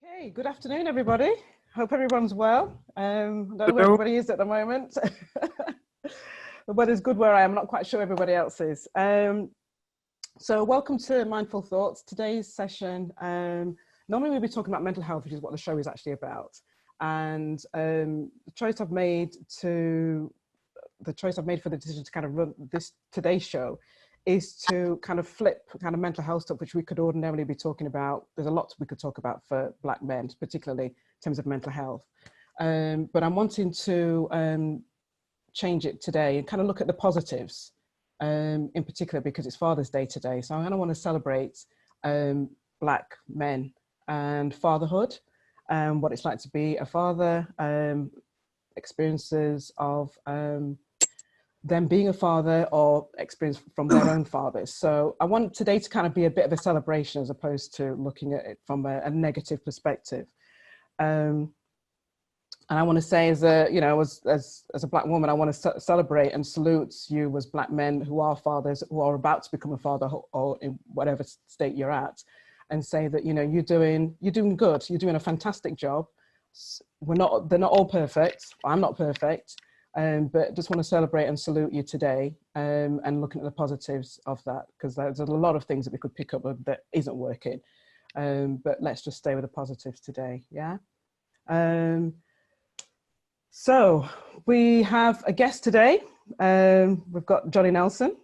Okay, good afternoon, everybody. Hope everyone's well. I don't know where Hello. everybody is at the moment. The weather's good where I am. I'm not quite sure everybody else is. So welcome to Mindful Thoughts. Today's session, normally we'll be talking about mental health, which is what the show is actually about. And the choice I've made for the decision to kind of run today's show is to kind of flip kind of mental health stuff, which we could ordinarily be talking about. There's a lot we could talk about for Black men, particularly in terms of mental health. But I'm wanting to change it today and kind of look at the positives, in particular because it's Father's Day today. So I kind of want to celebrate Black men and fatherhood, what it's like to be a father, experiences of them being a father or experience from their own fathers. So I want today to kind of be a bit of a celebration as opposed to looking at it from a negative perspective. And I want to say as a Black woman, I want to celebrate and salute you as Black men who are fathers, who are about to become a father or in whatever state you're at, and say that, you're doing good. You're doing a fantastic job. They're not all perfect. I'm not perfect. But just want to celebrate and salute you today, and looking at the positives of that, because there's a lot of things that we could pick up that isn't working. But let's just stay with the positives today, yeah? So we have a guest today. We've got Johnny Nelson,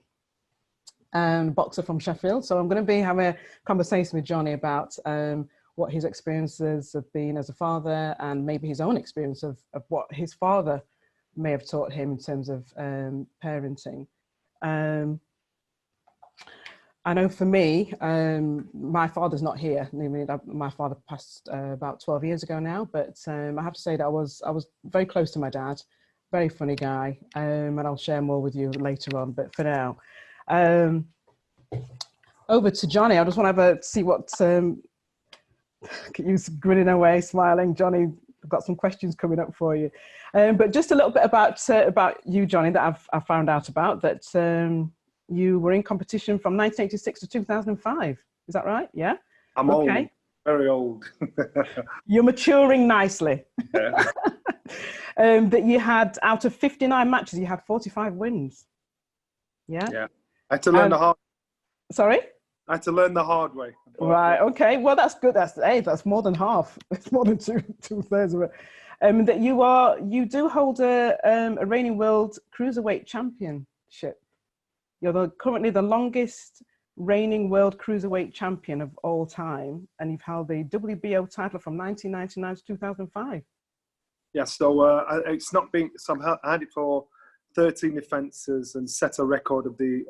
a boxer from Sheffield. So I'm going to be having a conversation with Johnny about what his experiences have been as a father, and maybe his own experience of what his father may have taught him in terms of parenting. I know for me, my father's not here. My father passed about 12 years ago now, but I have to say that I was very close to my dad, very funny guy, and I'll share more with you later on. But for now, over to Johnny. I just want to see what, you grinning away, smiling, Johnny. I've got some questions coming up for you. But just a little bit about you, Johnny, that I've found out about, that you were in competition from 1986 to 2005. Is that right? Yeah? I'm okay. Old, very old. You're maturing nicely. Yeah. That you had, out of 59 matches, you had 45 wins. Yeah? Yeah. I had to learn the hard way. Sorry? I had to learn the hard way. Right, okay. Well, that's good. That's more than half. It's more than two-thirds of it. That you do hold a reigning world cruiserweight championship. You're currently the longest reigning world cruiserweight champion of all time, and you've held the WBO title from 1999 to 2005. Yeah, so it's not been. So I had it for 13 defenses and set a record of the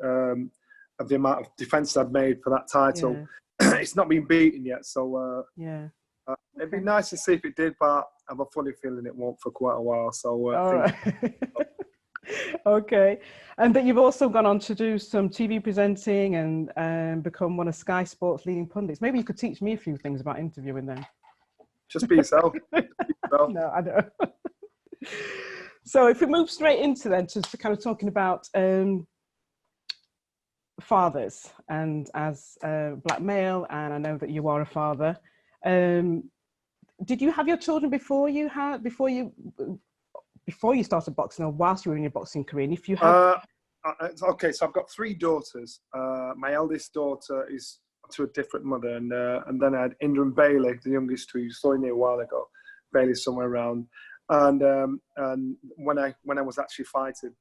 amount of defenses I've made for that title. Yeah. It's not been beaten yet, so yeah. It'd be nice to see if it did, but I have a funny feeling it won't for quite a while. So right. Okay, and that you've also gone on to do some TV presenting and become one of Sky Sports' leading pundits. Maybe you could teach me a few things about interviewing them. Just be yourself. No, I don't. So if we move straight into then to kind of talking about fathers, and as a Black male, and I know that you are a father. Did you have your children before you started boxing, or whilst you were in your boxing career? And if you have, okay, so I've got 3 daughters. My eldest daughter is to a different mother, and then I had Indra and Bailey, the youngest, who you saw in here a while ago. Bailey's somewhere around, and when I was actually fighting.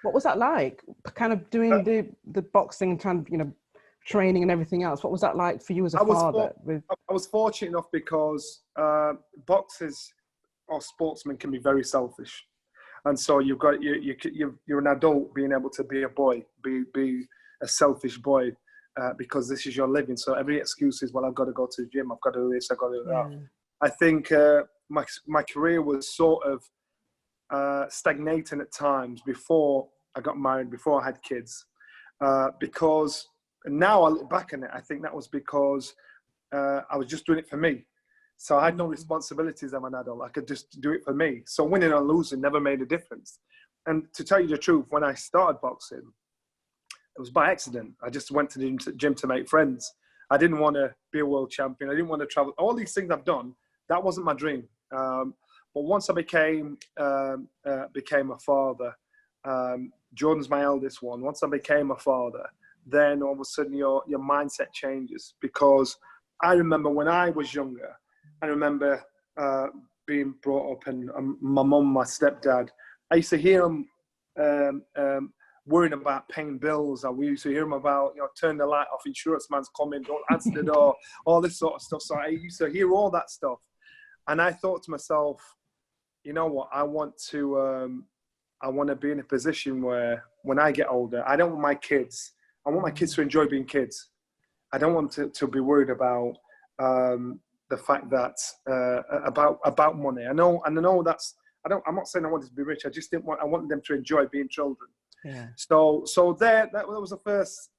What was that like? Kind of doing the boxing and trying, training and everything else. What was that like for you as a father? I was fortunate enough because boxers or sportsmen can be very selfish, and so you're an adult being able to be a boy, be a selfish boy, because this is your living. So every excuse is, well, I've got to go to the gym, I've got to do this, I've got to do that. I think my career was sort of stagnating at times before I got married, before I had kids, because now I look back on it, I think that was because I was just doing it for me. So I had no responsibilities as an adult. I could just do it for me. So winning or losing never made a difference. And to tell you the truth, when I started boxing, it was by accident. I just went to the gym to make friends. I didn't want to be a world champion. I didn't want to travel. All these things I've done, that wasn't my dream. But once I became a father, Jordan's my eldest one. Once I became a father, then all of a sudden your mindset changes, because I remember when I was younger, I remember being brought up, and my mum, my stepdad, I used to hear them worrying about paying bills. We used to hear them about, turn the light off, insurance man's coming, don't answer the door, all this sort of stuff. So I used to hear all that stuff. And I thought to myself, you know what, I want to be in a position where when I get older, I want my kids to enjoy being kids. I don't want to be worried about the fact that about money. I know that's, I'm not saying I wanted to be rich. I just I wanted them to enjoy being children. Yeah. So that was the first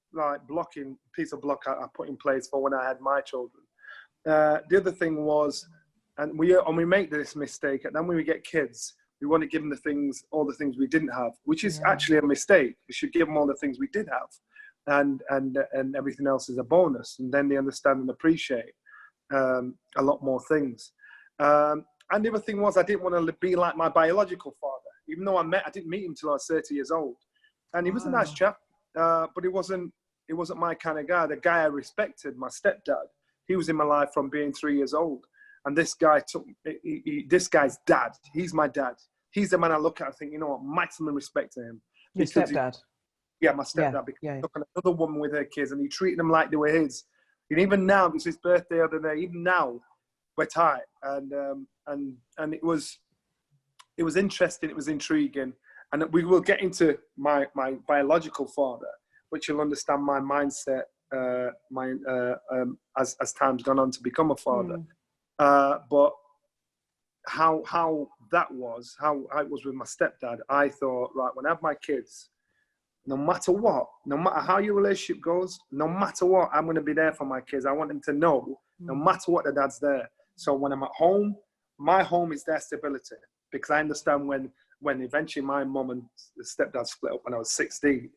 piece of block I put in place for when I had my children. The other thing was, and we make this mistake, and then when we get kids, we want to give them all the things we didn't have, which is actually a mistake. We should give them all the things we did have, and everything else is a bonus, and then they understand and appreciate a lot more things. And the other thing was, I didn't want to be like my biological father, even though I didn't meet him till I was 30 years old, and he was a nice chap, but he wasn't my kind of guy. The guy I respected, my stepdad, he was in my life from being 3 years old. And this guy this guy's dad. He's my dad. He's the man I look at and think, you know what, maximum respect to him. Your stepdad? Yeah, my stepdad. Because he took on another woman with her kids, and he treated them like they were his. And even now, it was his birthday the other day. Even now, we're tight. And it was interesting. It was intriguing. And we will get into my biological father, which you'll understand my mindset as time's gone on to become a father. But how it was with my stepdad, I thought, right, when I have my kids, no matter what, no matter how your relationship goes, no matter what, I'm going to be there for my kids. I want them to know, no matter what, the dad's there. So when I'm at home, my home is their stability, because I understand when eventually my mum and stepdad split up when I was 16,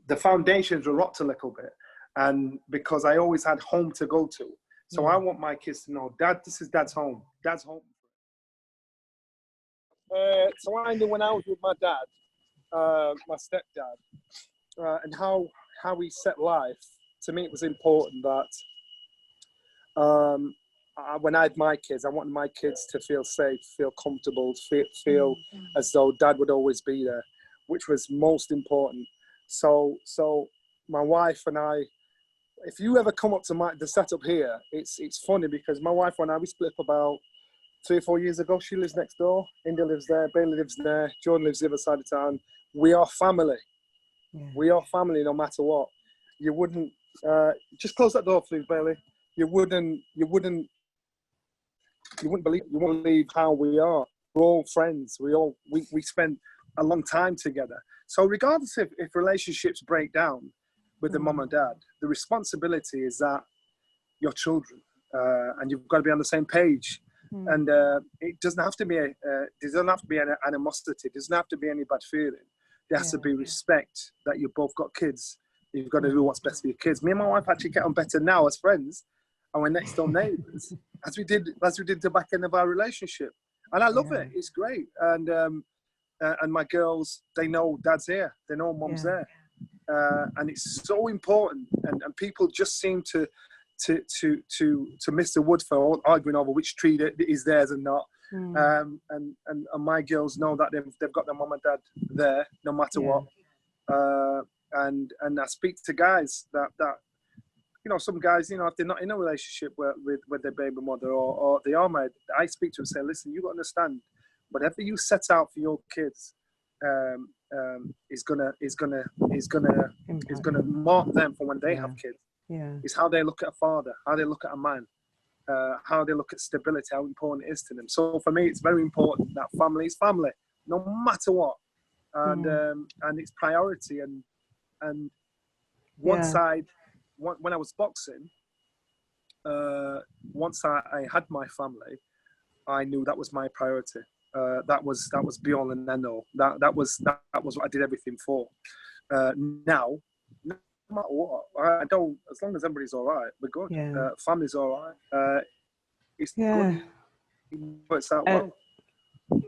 the foundations were rocked a little bit, and because I always had home to go to. So I want my kids to know, Dad, this is Dad's home. Dad's home. So I knew when I was with my dad, my stepdad, and how he set life, to me it was important that when I had my kids, I wanted my kids to feel safe, feel comfortable, feel as though Dad would always be there, which was most important. So my wife and I, if you ever come up to the setup here, it's funny, because my wife and I, we split up about 3 or 4 years ago. She lives next door. India lives there. Bailey lives there. Jordan lives the other side of town. We are family. Yeah. We are family no matter what. You wouldn't, just close that door, please, Bailey. You wouldn't believe how we are. We're all friends. We spend a long time together. So regardless if relationships break down with the mum and dad, the responsibility is that your children, and you've got to be on the same page. And it doesn't have to be there doesn't have to be an animosity. There doesn't have to be any bad feeling. There has to be respect that you've both got kids. You've got to do what's best for your kids. Me and my wife actually get on better now as friends, and we're next door neighbours, as we did the back end of our relationship. And I love it. It's great. And my girls, they know Dad's here. They know Mum's there. And it's so important. And people just seem to miss the wood for arguing over which tree is theirs and not. And my girls know that they've got their mum and dad there no matter what. And I speak to guys that some guys, if they're not in a relationship with their baby mother or they are married, I speak to them and say, listen, you got to understand, whatever you set out for your kids is gonna mark them for when they have kids. It's how they look at a father, how they look at a man, how they look at stability, how important it is to them. So for me, it's very important that family is family, no matter what, and it's priority. And once when I was boxing, once I had my family, I knew that was my priority. That was be all and end all. That was what I did everything for. Now no matter what. I don't, as long as everybody's all right, we're good. Yeah. Family's all right. It's Yeah. good. It works out Uh, well.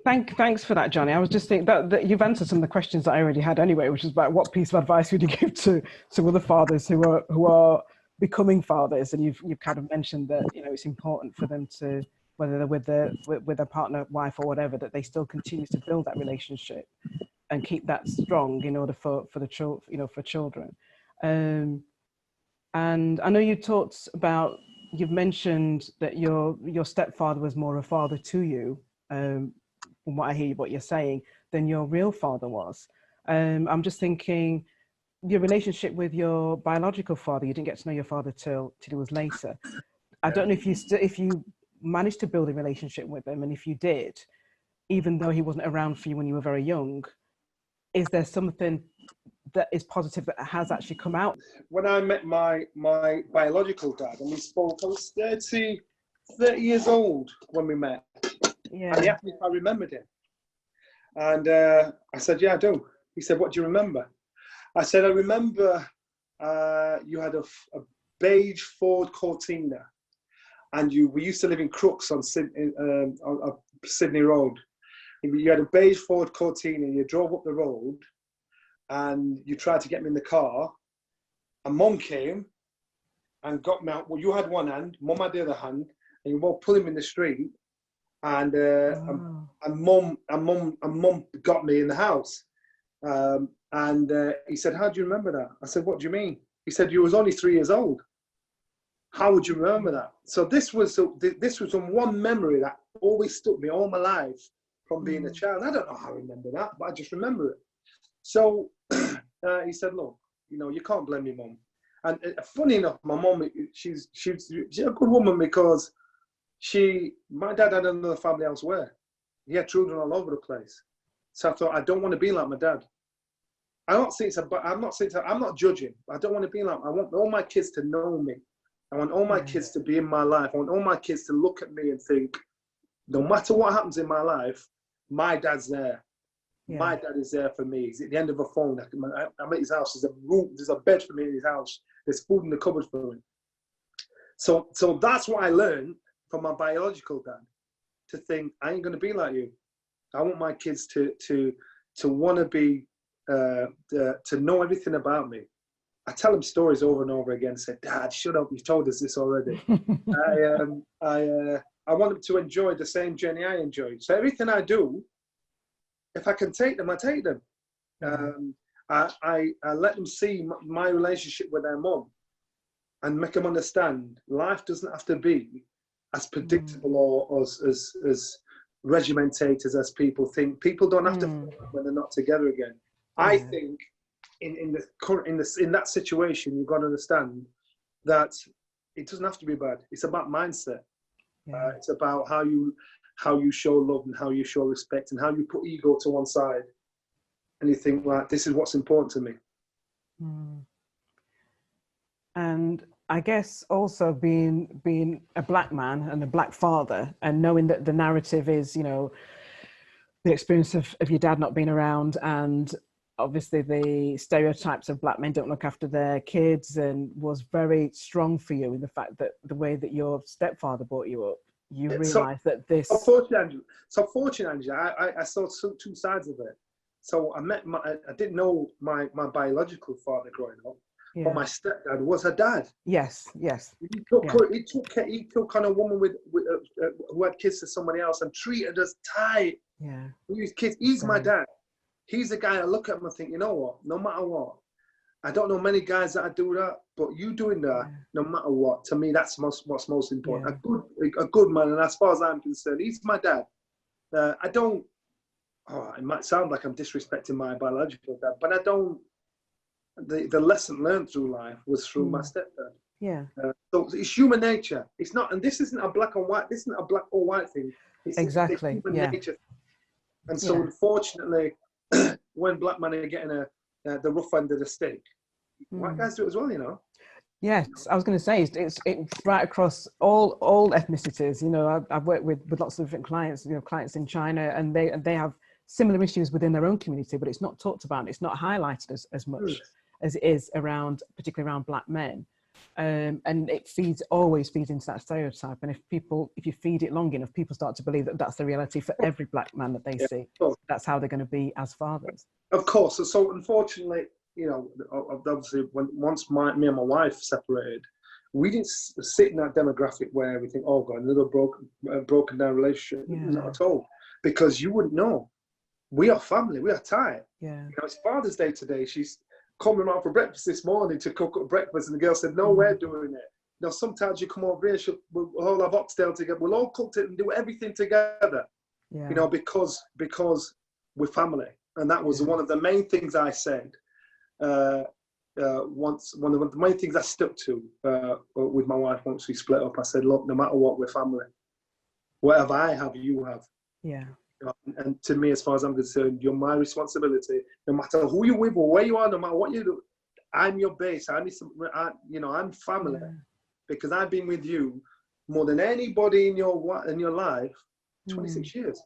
Thanks for that, Johnny. I was just thinking that you've answered some of the questions that I already had anyway, which is about what piece of advice would you give to other fathers who are becoming fathers, and you've kind of mentioned that it's important for them to, whether they're with their partner, wife, or whatever, that they still continue to build that relationship and keep that strong in order for the for children. And I know you've mentioned that your stepfather was more a father to you. From what I hear, what you're saying, than your real father was. I'm just thinking, your relationship with your biological father, you didn't get to know your father till it was later. I don't know if you managed to build a relationship with him, and if you did, even though he wasn't around for you when you were very young, is there something that is positive that has actually come out? When I met my biological dad, and we spoke, I was 30 years old when we met. Yeah. And he asked me if I remembered him. And I said, yeah, I do. He said, what do you remember? I said, I remember you had a beige Ford Cortina, and we used to live in Crooks on Sydney Road. You had a beige Ford Cortina, you drove up the road, and you tried to get me in the car, and Mum came and got me out. Well, you had one hand, Mum had the other hand, and you both pulled him in the street. And Mum got me in the house, and he said, "How do you remember that?" I said, "What do you mean?" He said, "You was only 3 years old. How would you remember that?" So this was one memory that always stuck me all my life from being a child. I don't know how I remember that, but I just remember it. So he said, "Look, you can't blame your mum." And funny enough, my mum, she's a good woman, because my dad had another family elsewhere. He had children all over the place. So I thought, I don't want to be like my dad. I'm not judging. I don't want to be like, I want all my kids to know me. I want all my kids to be in my life. I want all my kids to look at me and think, no matter what happens in my life, my dad's there. Yeah. My dad is there for me. He's at the end of a phone. I'm at his house. There's a bed for me in his house. There's food in the cupboard for him. So that's what I learned from my biological dad, to think, I ain't going to be like you. I want my kids to want to be, to know everything about me. I tell them stories over and over again, say, "Dad, shut up, you've told us this already." I want them to enjoy the same journey I enjoyed. So everything I do, if I can take them, I take them. I let them see my relationship with their mum, and make them understand life doesn't have to be as predictable or as regimented as people think. People don't have to fall when they're not together again. I think in that situation, you've got to understand that it doesn't have to be bad. It's about mindset. It's about how you show love, and how you show respect, and how you put ego to one side, and you think, like, this is what's important to me. And I guess also being a black man and a black father, and knowing that the narrative is, the experience of your dad not being around, and obviously the stereotypes of black men don't look after their kids, and was very strong for you in the fact that the way that your stepfather brought you up, you realised that this... Unfortunately, I saw two sides of it. So I didn't know my biological father growing up. Yeah. But my stepdad was her dad. Yes. He took on a woman who had kids to somebody else and treated us tight. Yeah. His kids. He's my dad. He's the guy I look at him and think, you know what? No matter what, I don't know many guys that do that, but you doing that, no matter what, to me, that's what's most important. Yeah. A good man, and as far as I'm concerned, he's my dad. I don't. Oh, it might sound like I'm disrespecting my biological dad, but I don't. The lesson learned through life was through my stepdad. Yeah. So it's human nature. It's not, and this isn't a black and white. This isn't a black or white thing. It's exactly. It's human nature. And so, unfortunately, when black men are getting the rough end of the stick, white guys do it as well. Yes, I was going to say it's right across all ethnicities. I've worked with lots of different clients. Clients in China, and they have similar issues within their own community, but it's not talked about. It's not highlighted as much. as it is around, particularly around Black men. And it always feeds into that stereotype. And if you feed it long enough, people start to believe that that's the reality for every Black man that they see. That's how they're going to be as fathers. Of course. So unfortunately, you know, obviously, once me and my wife separated, we didn't sit in that demographic where we think, oh God, another broken down relationship. Yeah. Not at all, because you wouldn't know. We are family. We are tight. Yeah. You know, it's Father's Day today. She's coming out for breakfast this morning to cook up breakfast, and the girl said, "No, we're doing it." You know, sometimes you come over here, we'll all have oxtail together. We'll all cook it and do everything together. Yeah. You know, because we're family, and that was one of the main things I said. Once one of the main things I stuck to with my wife once we split up, I said, look, no matter what, we're family. Whatever I have, you have. Yeah. And to me, as far as I'm concerned, you're my responsibility. No matter who you're with or where you are, no matter what you do, I'm your base. I'm family, because I've been with you more than anybody in your life, 26 years.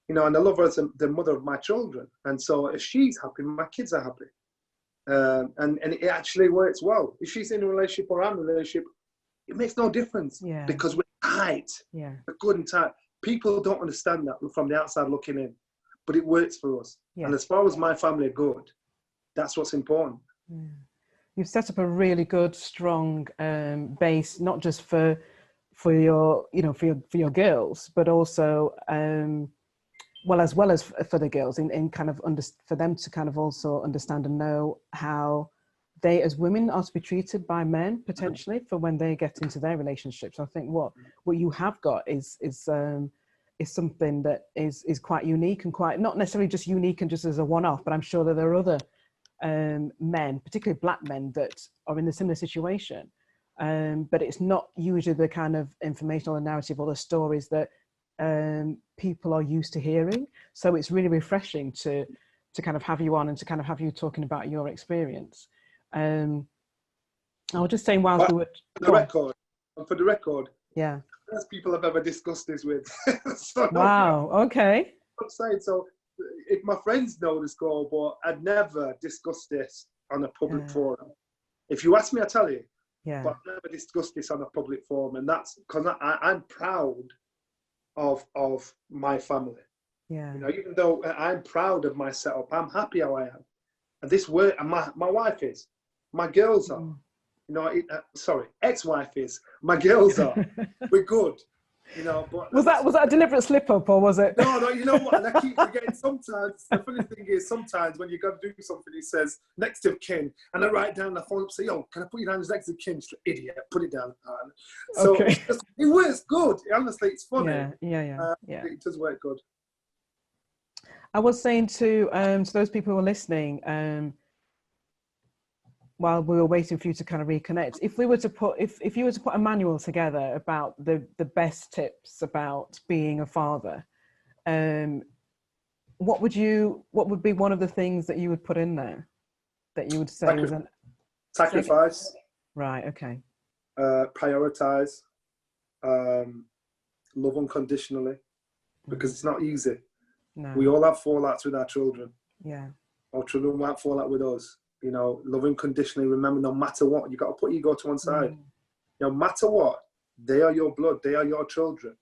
You know, and I love her as the mother of my children. And so if she's happy, my kids are happy. And it actually works well. If she's in a relationship or I'm in a relationship, it makes no difference, because we're tight. Yeah. We're good and tight. People don't understand that from the outside looking in, but it works for us. Yeah. And as far as my family are good, that's what's important. Yeah. You've set up a really good, strong base, not just for your, you know, for your girls, but also as well as for the girls, in kind of for them to kind of also understand and know how they as women are to be treated by men, potentially, for when they get into their relationships. I think what you have got is something that is quite unique, and quite not necessarily just unique and just as a one-off, but I'm sure that there are other men, particularly Black men, that are in a similar situation. But it's not usually the kind of information or the narrative or the stories that people are used to hearing. So it's really refreshing to kind of have you on and to kind of have you talking about your experience. I was just saying whilst we were... For the record, yeah, first people I've ever discussed this with. Wow, okay. I'm saying, so if my friends know the score, but I'd never discussed this on a public forum. If you ask me, I'll tell you. Yeah. But I've never discussed this on a public forum, and that's because I'm proud of my family. Yeah. You know, even though I'm proud of my setup, I'm happy how I am. And this work, and my wife is, my girls are. You know, ex-wife is, my girls are. We're good. You know, but was that a deliberate slip up, or was it? No, you know what? And I keep forgetting sometimes. The funny thing is, sometimes when you got to do something, it says next of kin, and I write down the phone up, say, "Yo, can I put you down as next of kin?" She's like, "Idiot, put it down." So okay. it works good. Honestly, it's funny. Yeah. It does work good. I was saying to those people who are listening, while we were waiting for you to kind of reconnect, if you were to put a manual together about the best tips about being a father, what would be one of the things that you would put in there that you would say was an sacrifice? Right. Okay. Prioritize. Love unconditionally, because it's not easy. No. We all have fallouts with our children. Yeah. Our children might fall out with us. You know, love unconditionally. Remember, no matter what, you got to put ego to one side. No matter what, they are your blood. They are your children,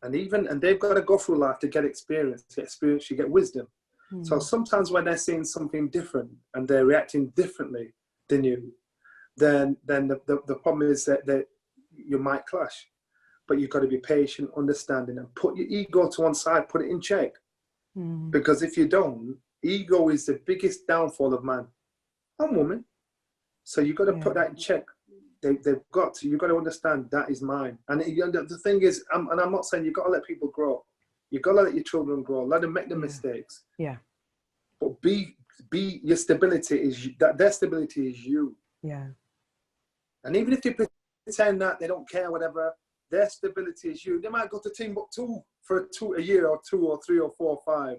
and they've got to go through life to get experience. To get experience, you get wisdom. So sometimes when they're seeing something different and they're reacting differently than you, then the problem is that you might clash. But you've got to be patient, understanding, and put your ego to one side. Put it in check, because if you don't, ego is the biggest downfall of man. I'm woman, so you've got to put that in check. You've got to understand that is mine. And the thing is, I'm not saying you've got to let people grow. You've got to let your children grow. Let them make the mistakes. Yeah. But be your stability is that their stability is you. Yeah. And even if they pretend that they don't care, whatever, their stability is you. They might go to Timbuktu for a year or 2 or 3 or 4 or 5,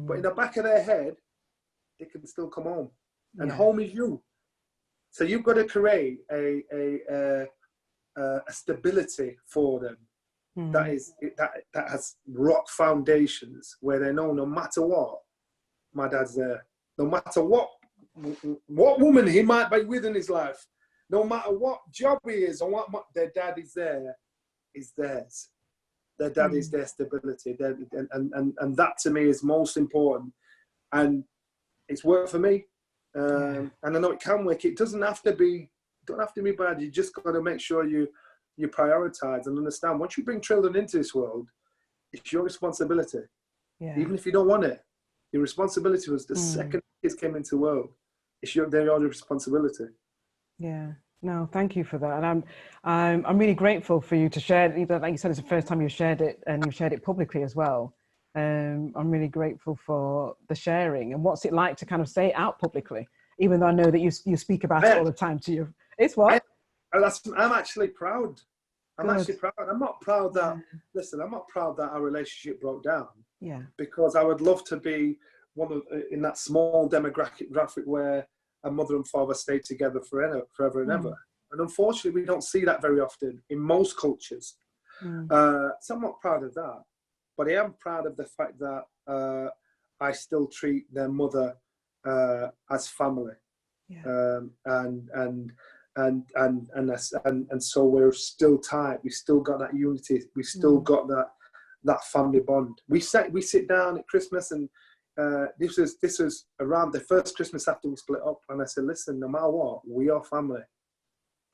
but in the back of their head, they can still come home. And home is you. So you've got to create a stability for them that has rock foundations, where they know no matter what, my dad's there. No matter what what woman he might be with in his life, no matter what job he is or what their dad is there, is theirs. Their dad is their stability. And that to me is most important. And it's worked for me. And I know it can work. It doesn't have to be bad. You just got to make sure you prioritize and understand. Once you bring children into this world, it's your responsibility. Yeah. Even if you don't want it, your responsibility was the second kids came into the world. They're your responsibility. Yeah. No, thank you for that. And I'm really grateful for you to share it. Like you said, it's the first time you shared it, and you've shared it publicly as well. I'm really grateful for the sharing. And what's it like to kind of say it out publicly, even though I know that you speak about it all the time to you. It's what? I'm actually proud. I'm actually proud. I'm not proud that, listen, I'm not proud that our relationship broke down. Yeah. Because I would love to be in that small demographic where a mother and father stay together forever and ever. And unfortunately, we don't see that very often in most cultures. So I'm not proud of that. But I am proud of the fact that I still treat their mother as family. Yeah. And so we're still tight. We still got that unity. We still got that family bond. We sit down at Christmas, and this was around the first Christmas after we split up. And I said, listen, no matter what, we are family.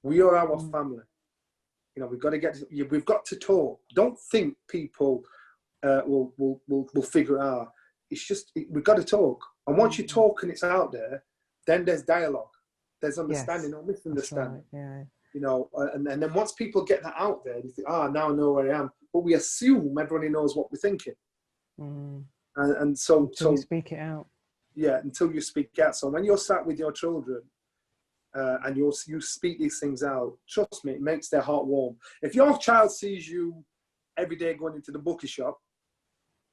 We are our family. You know, we've got to talk. Don't think people will figure it out. It's just, we've got to talk. And once you talk and it's out there, then there's dialogue. There's understanding or misunderstanding. Right. Yeah. You know, and then once people get that out there, you think, now I know where I am. But we assume everybody knows what we're thinking. And so until you speak it out. Yeah, until you speak out. So when you're sat with your children and you speak these things out, trust me, it makes their heart warm. If your child sees you every day going into the bookie shop,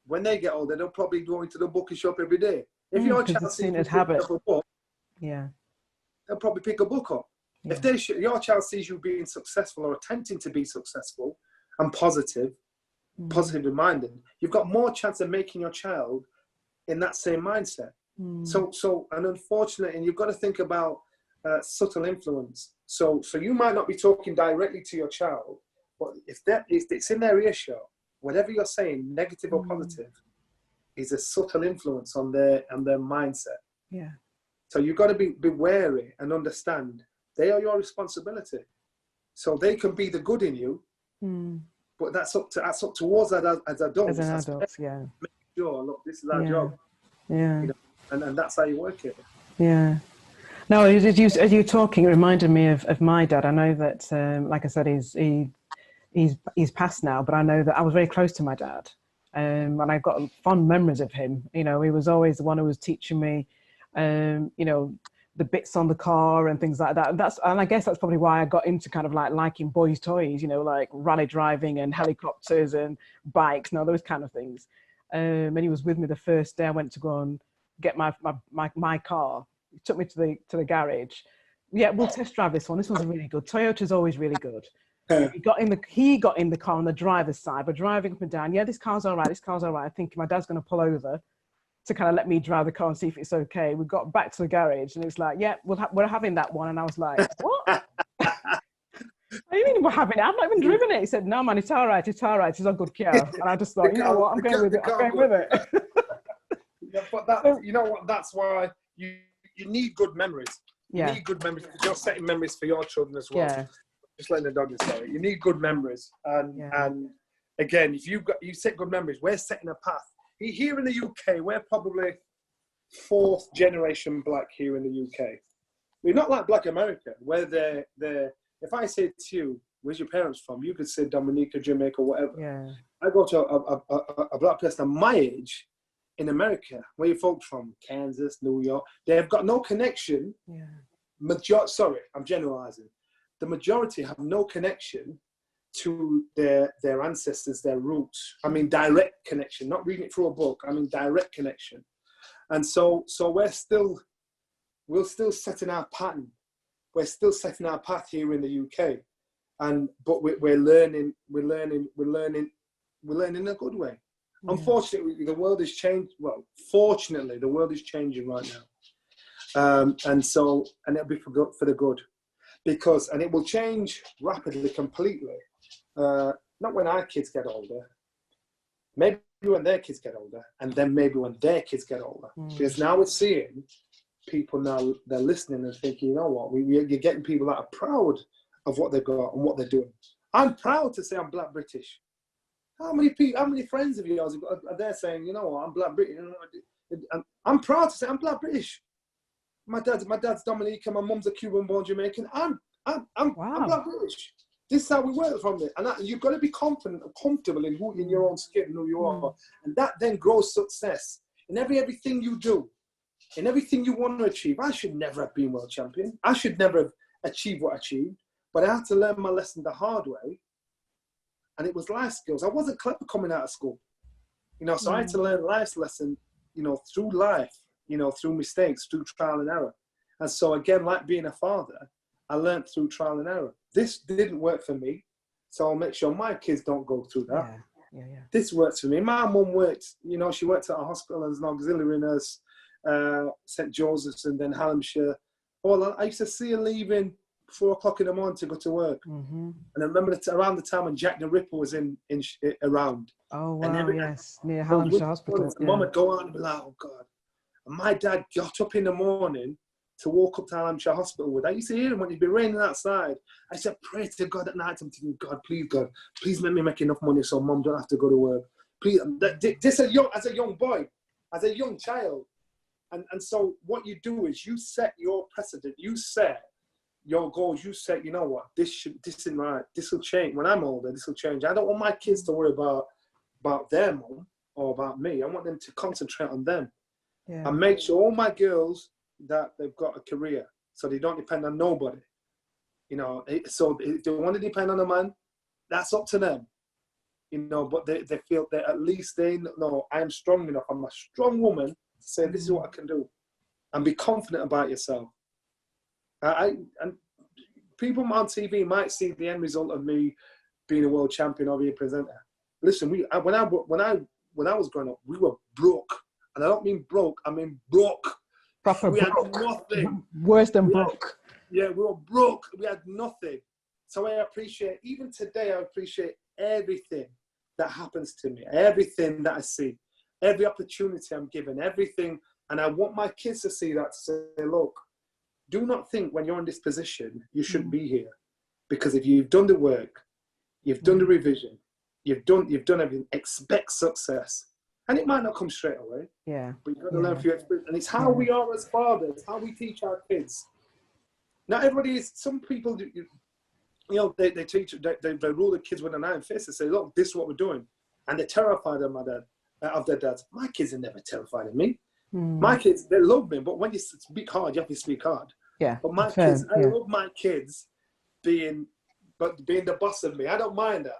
when they get older, they'll probably go into the bookie shop every day. If your child sees you pick up a book, they'll probably pick a book up. Yeah. If your child sees you being successful or attempting to be successful and positively minded, you've got more chance of making your child in that same mindset. So, and unfortunately, and you've got to think about subtle influence. So you might not be talking directly to your child, but if it's in their earshot, whatever you're saying, negative or positive, is a subtle influence on their mindset. Yeah. So you've got to be wary and understand they are your responsibility. So they can be the good in you, but that's up towards us as adults. As an adult, Make sure, look, this is our job. Yeah. You know, and that's how you work it. Yeah. No, as you talking, it reminded me of my dad. I know that, like I said, he's passed now, but I know that I was very close to my dad, and I've got fond memories of him. You know, he was always the one who was teaching me, you know, the bits on the car and things like that. And I guess that's probably why I got into kind of like liking boys' toys, you know, like rally driving and helicopters and bikes and all those kind of things. And he was with me the first day I went to go and get my car. He took me to the garage. Yeah, we'll test drive this one. This one's really good. Toyota's always really good. He got in the car on the driver's side. We're driving up and down. Yeah, this car's all right. This car's all right. I think my dad's going to pull over to kind of let me drive the car and see if it's okay. We got back to the garage and it's like, yeah, we're having that one. And I was like, what? What do you mean we're having it? I've not even driven it. He said, no, man, it's all right. It's all right. It's a good car. And I just thought, you know what? I'm going with it. Yeah, but you know what? That's why you need good memories. You need good memories because you're setting memories for your children as well. Yeah. Just letting the dog say it. You need good memories. And again, if you set good memories, we're setting a path. Here in the UK, we're probably 4th generation black here in the UK. We're not like Black America, where they're if I say to you, where's your parents from? You could say Dominica, Jamaica, whatever. Yeah. I go to a black person my age in America. Where you folks from? Kansas, New York. They've got no connection. Yeah. Sorry, I'm generalizing. The majority have no connection to their ancestors, their roots. I mean, direct connection, not reading it through a book. I mean, direct connection. And so we're still setting our pattern. We're still setting our path here in the UK. But we're learning in a good way. Yeah. Unfortunately, the world has changed. Well, fortunately, the world is changing right now. And it'll be for the good, and it will change rapidly, completely. Not when our kids get older, maybe when their kids get older, and then maybe when their kids get older. Because now we're seeing people now, they're listening and thinking, you know what, you're getting people that are proud of what they've got and what they're doing. I'm proud to say I'm Black British. How many friends of yours are there saying, you know what, I'm Black British? And I'm proud to say I'm Black British. My dad's Dominican, my mum's a Cuban-born Jamaican. I'm Black British. This is how we work from it. And you've got to be confident and comfortable in your own skin and who you are. And that then grows success in everything you do, in everything you want to achieve. I should never have been world champion. I should never have achieved what I achieved. But I had to learn my lesson the hard way. And it was life skills. I wasn't clever coming out of school. So I had to learn life's lesson, through life, through mistakes, through trial and error. And so again, like being a father, I learned through trial and error. This didn't work for me, so I'll make sure my kids don't go through that. Yeah. This works for me. My mum worked, she worked at a hospital as an auxiliary nurse, St. Joseph's and then Hallamshire. I used to see her leaving 4 o'clock in the morning to go to work. And I remember around the time when Jack the Ripper was around. Oh, wow, yes, near Hallamshire Hospital. Mum would go out and be like, oh, God. And my dad got up in the morning to walk up to Hallamshire Hospital with. I used to hear him when it'd be raining outside. I said, pray to God at night. I'm thinking, God, please let me make enough money so Mum don't have to go to work. Please, this as a young boy, as a young child. And so what you do is you set your precedent. You set your goals. You set, you know what, this isn't right. This will change. When I'm older, this will change. I don't want my kids to worry about their mum or about me. I want them to concentrate on them. Yeah. And make sure all my girls that they've got a career, so they don't depend on nobody. So if they want to depend on a man, that's up to them. But they feel that at least they know I'm strong enough. I'm a strong woman to say this is what I can do, and be confident about yourself. And people on TV might see the end result of me being a world champion or being a presenter. Listen, when I was growing up, we were broke. And I don't mean broke, I mean broke. Proper we broke. Had nothing. Worse than broke. We were broke. We had nothing. So I appreciate, even today, I appreciate everything that happens to me, everything that I see, every opportunity I'm given, everything. And I want my kids to see that, to say, look, do not think when you're in this position, you shouldn't be here. Because if you've done the work, you've done the revision, you've done everything, expect success. And it might not come straight away. Yeah. But you've got to learn through your experience. And it's how we are as fathers, how we teach our kids. Not everybody is, some people, they teach, they rule the kids with an iron fist and say, look, this is what we're doing. And they're terrified of their dads. My kids are never terrified of me. My kids, they love me. But when you speak hard, you have to speak hard. Yeah. But my kids, I love my kids being the boss of me. I don't mind that.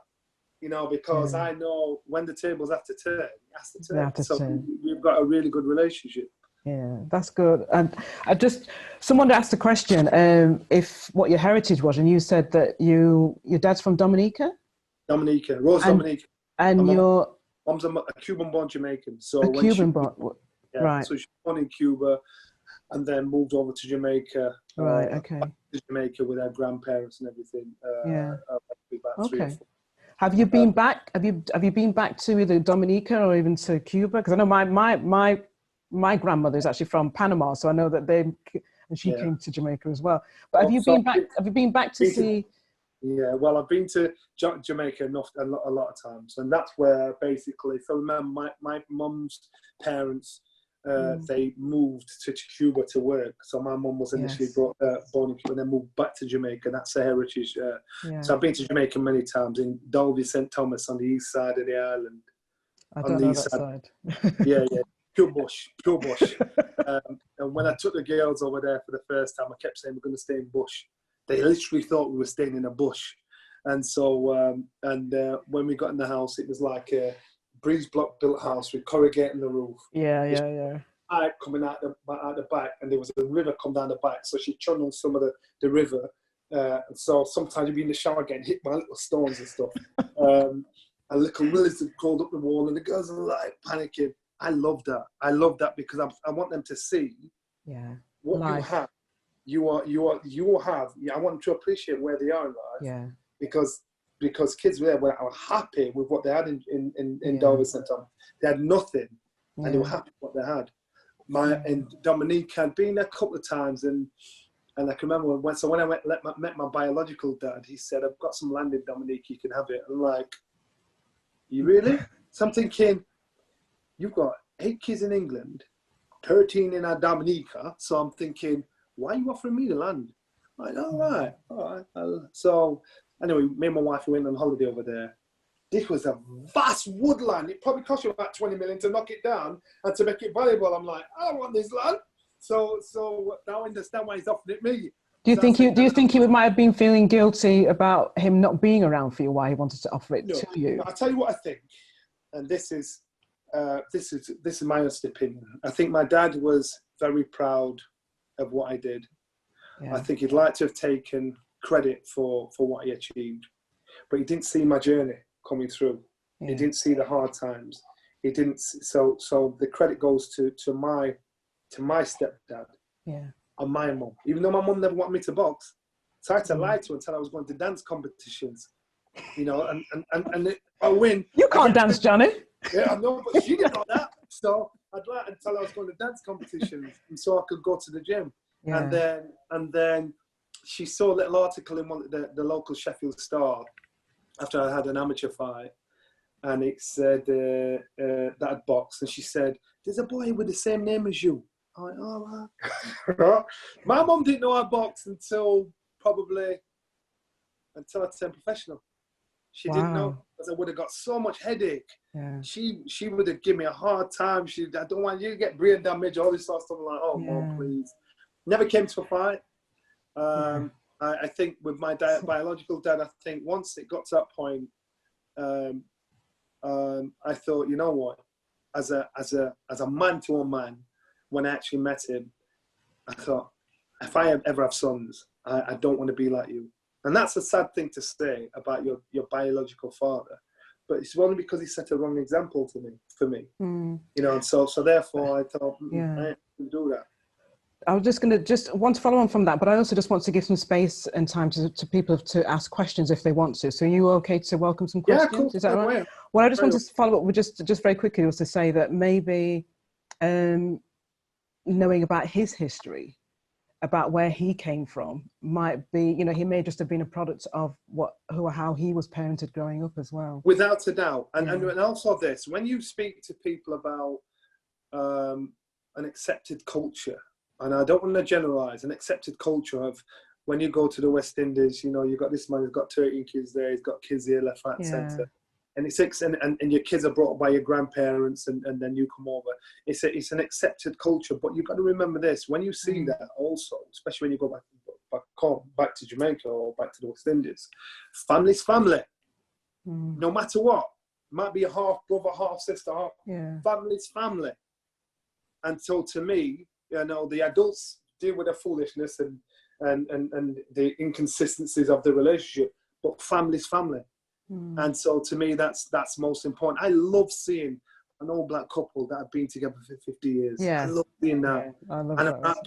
Because I know when the tables have to turn, it has to turn. So we've got a really good relationship. Yeah, that's good. And someone asked a question, if what your heritage was, and you said that your dad's from Dominica? Dominica, Dominica. And your mom's a Cuban-born Jamaican. So a Cuban-born, right. So she was born in Cuba and then moved over to Jamaica. Right, okay. Back to Jamaica with her grandparents and everything. Okay. Have you been back? Have you been back to either Dominica or even to Cuba? Because I know my grandmother is actually from Panama, so I know that she came to Jamaica as well. But have you been back? Have you been back to see? Yeah, well, I've been to Jamaica a lot of times, and that's where basically. So remember, my mum's parents. They moved to Cuba to work. So my mum was initially born in Cuba and then moved back to Jamaica. That's the heritage. So I've been to Jamaica many times, in Dolby, St. Thomas, on the east side of the island. I don't know that side. Yeah. Pure bush. And when I took the girls over there for the first time, I kept saying we're going to stay in bush. They literally thought we were staying in a bush. And so, when we got in the house, it was like a breeze block built house with corrugating the roof. Yeah. Pipe coming out the back, and there was a river come down the back, so she channeled some of the river. And so sometimes you'd be in the shower getting hit by little stones and stuff. And little willies had crawled up the wall, and the girls were like panicking. I love that. I love that because I want them to see what life. you have, you will have. I want them to appreciate where they are in life. Yeah. Because kids there were happy with what they had in Darwin St. Thomas. They had nothing, and they were happy with what they had. And Dominique had been there a couple of times, and I can remember when I met my biological dad, he said, "I've got some land in Dominique, you can have it." I'm like, "You really?" So I'm thinking, you've got 8 kids in England, 13 in Dominica. So I'm thinking, why are you offering me the land? I'm like, all right. So anyway, me and my wife went on holiday over there. This was a vast woodland. It probably cost you about 20 million to knock it down and to make it valuable. I'm like, I don't want this land. So now I understand why he's offering it me. Do you think he might have been feeling guilty about him not being around for you, why he wanted to offer it to you? No, I'll tell you what I think. And this is my honest opinion. I think my dad was very proud of what I did. Yeah. I think he'd like to have taken credit for what he achieved, but he didn't see my journey coming through. Yeah. He didn't see the hard times. He didn't. So the credit goes to my stepdad. Yeah. And my mum. Even though my mum never wanted me to box, so I had to lie to her until I was going to dance competitions. You know, and I win. You can't dance, Johnny. Yeah, I know, but she didn't know that. So I'd lie until I was going to dance competitions, and so I could go to the gym. Yeah. And then she saw a little article in one of the local Sheffield Star after I had an amateur fight, and it said that I'd boxed, and she said, "There's a boy with the same name as you." I'm like, "Oh, wow." My mum didn't know I boxed until I turned professional. She didn't know, because I would have got so much headache. Yeah. She would have given me a hard time. I don't want you to get brain damage, all this sort of stuff. I'm like, "Oh, Mom, please." Never came to a fight. I think with my biological dad, I think once it got to that point, I thought, you know what, as a man to a man, when I actually met him, I thought, if I ever have sons, I don't want to be like you. And that's a sad thing to say about your biological father, but it's only because he set a wrong example for me. You know, and so therefore I thought, I can do that. I was just want to follow on from that, but I also just want to give some space and time to people to ask questions if they want to. So are you okay to welcome some questions? Yeah, cool. Is that right? Well, I just want to follow up with just very quickly was to say that maybe knowing about his history, about where he came from, might be, you know, he may just have been a product of how he was parented growing up as well. Without a doubt. And also this, when you speak to people about an accepted culture, and I don't want to generalize, an accepted culture of when you go to the West Indies, you know, you've got this man who's got 13 kids there, he's got kids here, left, right, and centre. And and your kids are brought up by your grandparents, and then you come over. It's an accepted culture, but you've got to remember this: when you see that, also, especially when you go back to Jamaica or back to the West Indies, family's family, no matter what. Might be a half brother, half sister, family's family. And so, to me, you know, the adults deal with their foolishness and the inconsistencies of the relationship, but family's family. And so to me, that's most important. I love seeing an old black couple that have been together for 50 years. Yeah. I love seeing that. Yeah, I love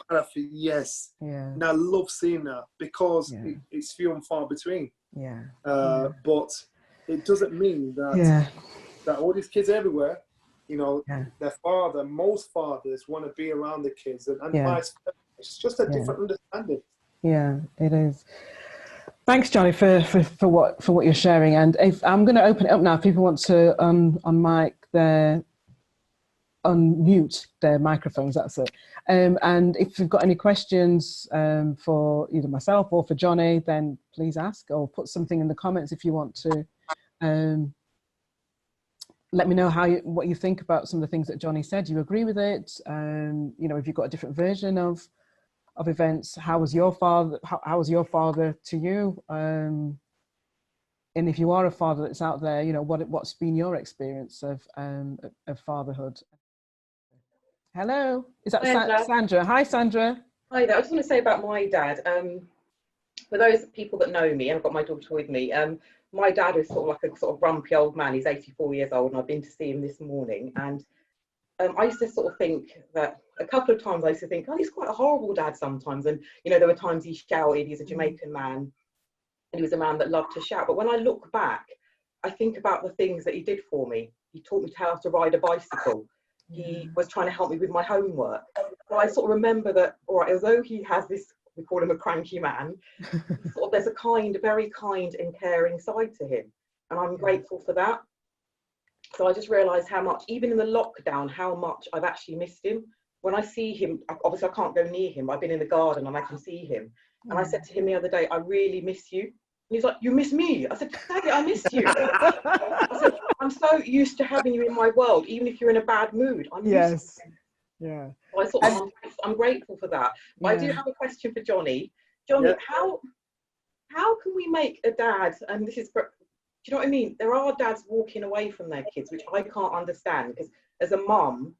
that. Yes. Yeah. And I love seeing that because it's few and far between. Yeah. But it doesn't mean that all these kids everywhere, you know, most fathers want to be around the kids, and vice versa. It's just a different understanding. Yeah, it is. Thanks, Johnny, for what you're sharing. And if I'm going to open it up now, if people want to unmute their microphones, that's it. And if you've got any questions for either myself or for Johnny, then please ask, or put something in the comments if you want to. Let me know what you think about some of the things that Johnny said. Do you agree with it? You know, if you've got a different version of events, how was your father to you? And if you are a father that's out there, you know, what's been your experience of fatherhood? Hello, is that Sandra? Hi, Sandra. Hi there. I just want to say about my dad. For those people that know me, I've got my daughter with me. My dad is sort of like a sort of grumpy old man. He's 84 years old, and I've been to see him this morning. And I used to sort of think that a couple of times I used to think, oh, he's quite a horrible dad sometimes. And, you know, there were times he shouted. He's a Jamaican man, and he was a man that loved to shout. But when I look back, I think about the things that he did for me. He taught me how to ride a bicycle. He was trying to help me with my homework. So I sort of remember that, all right, although he has this, we call him a cranky man, sort of, there's a very kind and caring side to him. And I'm grateful for that. So I just realised how much, even in the lockdown, how much I've actually missed him. When I see him, obviously I can't go near him. I've been in the garden and I can see him. And I said to him the other day, I really miss you. And he's like, you miss me? I said, Daddy, I miss you. I said, I'm so used to having you in my world, even if you're in a bad mood. I'm used to you. Yeah. So I thought, I'm grateful for that. But I do have a question for Johnny. Johnny, how can we make a dad, and this is, do you know what I mean? There are dads walking away from their kids, which I can't understand, because as a mum,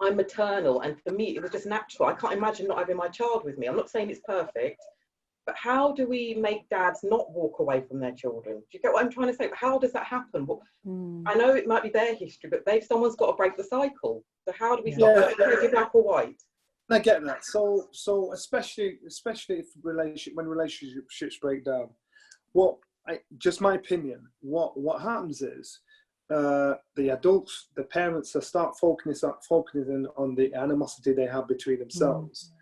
I'm maternal, and for me, it was just natural. I can't imagine not having my child with me. I'm not saying it's perfect, but how do we make dads not walk away from their children? Do you get what I'm trying to say? But how does that happen? Well, I know it might be their history, but someone's got to break the cycle. So how do we stop that? Is it black or white? I get that. So especially if when relationships break down, just my opinion, what happens is the adults, the parents, start focusing on the animosity they have between themselves,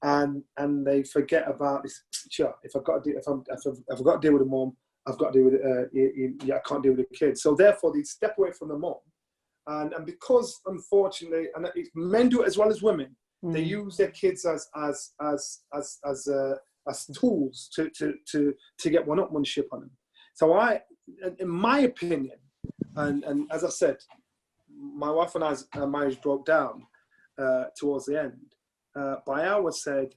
and they forget about this. Sure, if I've got to deal with a mom, I've got to deal with I can't deal with a kid. So therefore, they step away from the mom, and because unfortunately, and men do it as well as women, they use their kids as tools to get one-upmanship on them. So in my opinion, and as I said, my wife and I's marriage broke down towards the end. But I always said,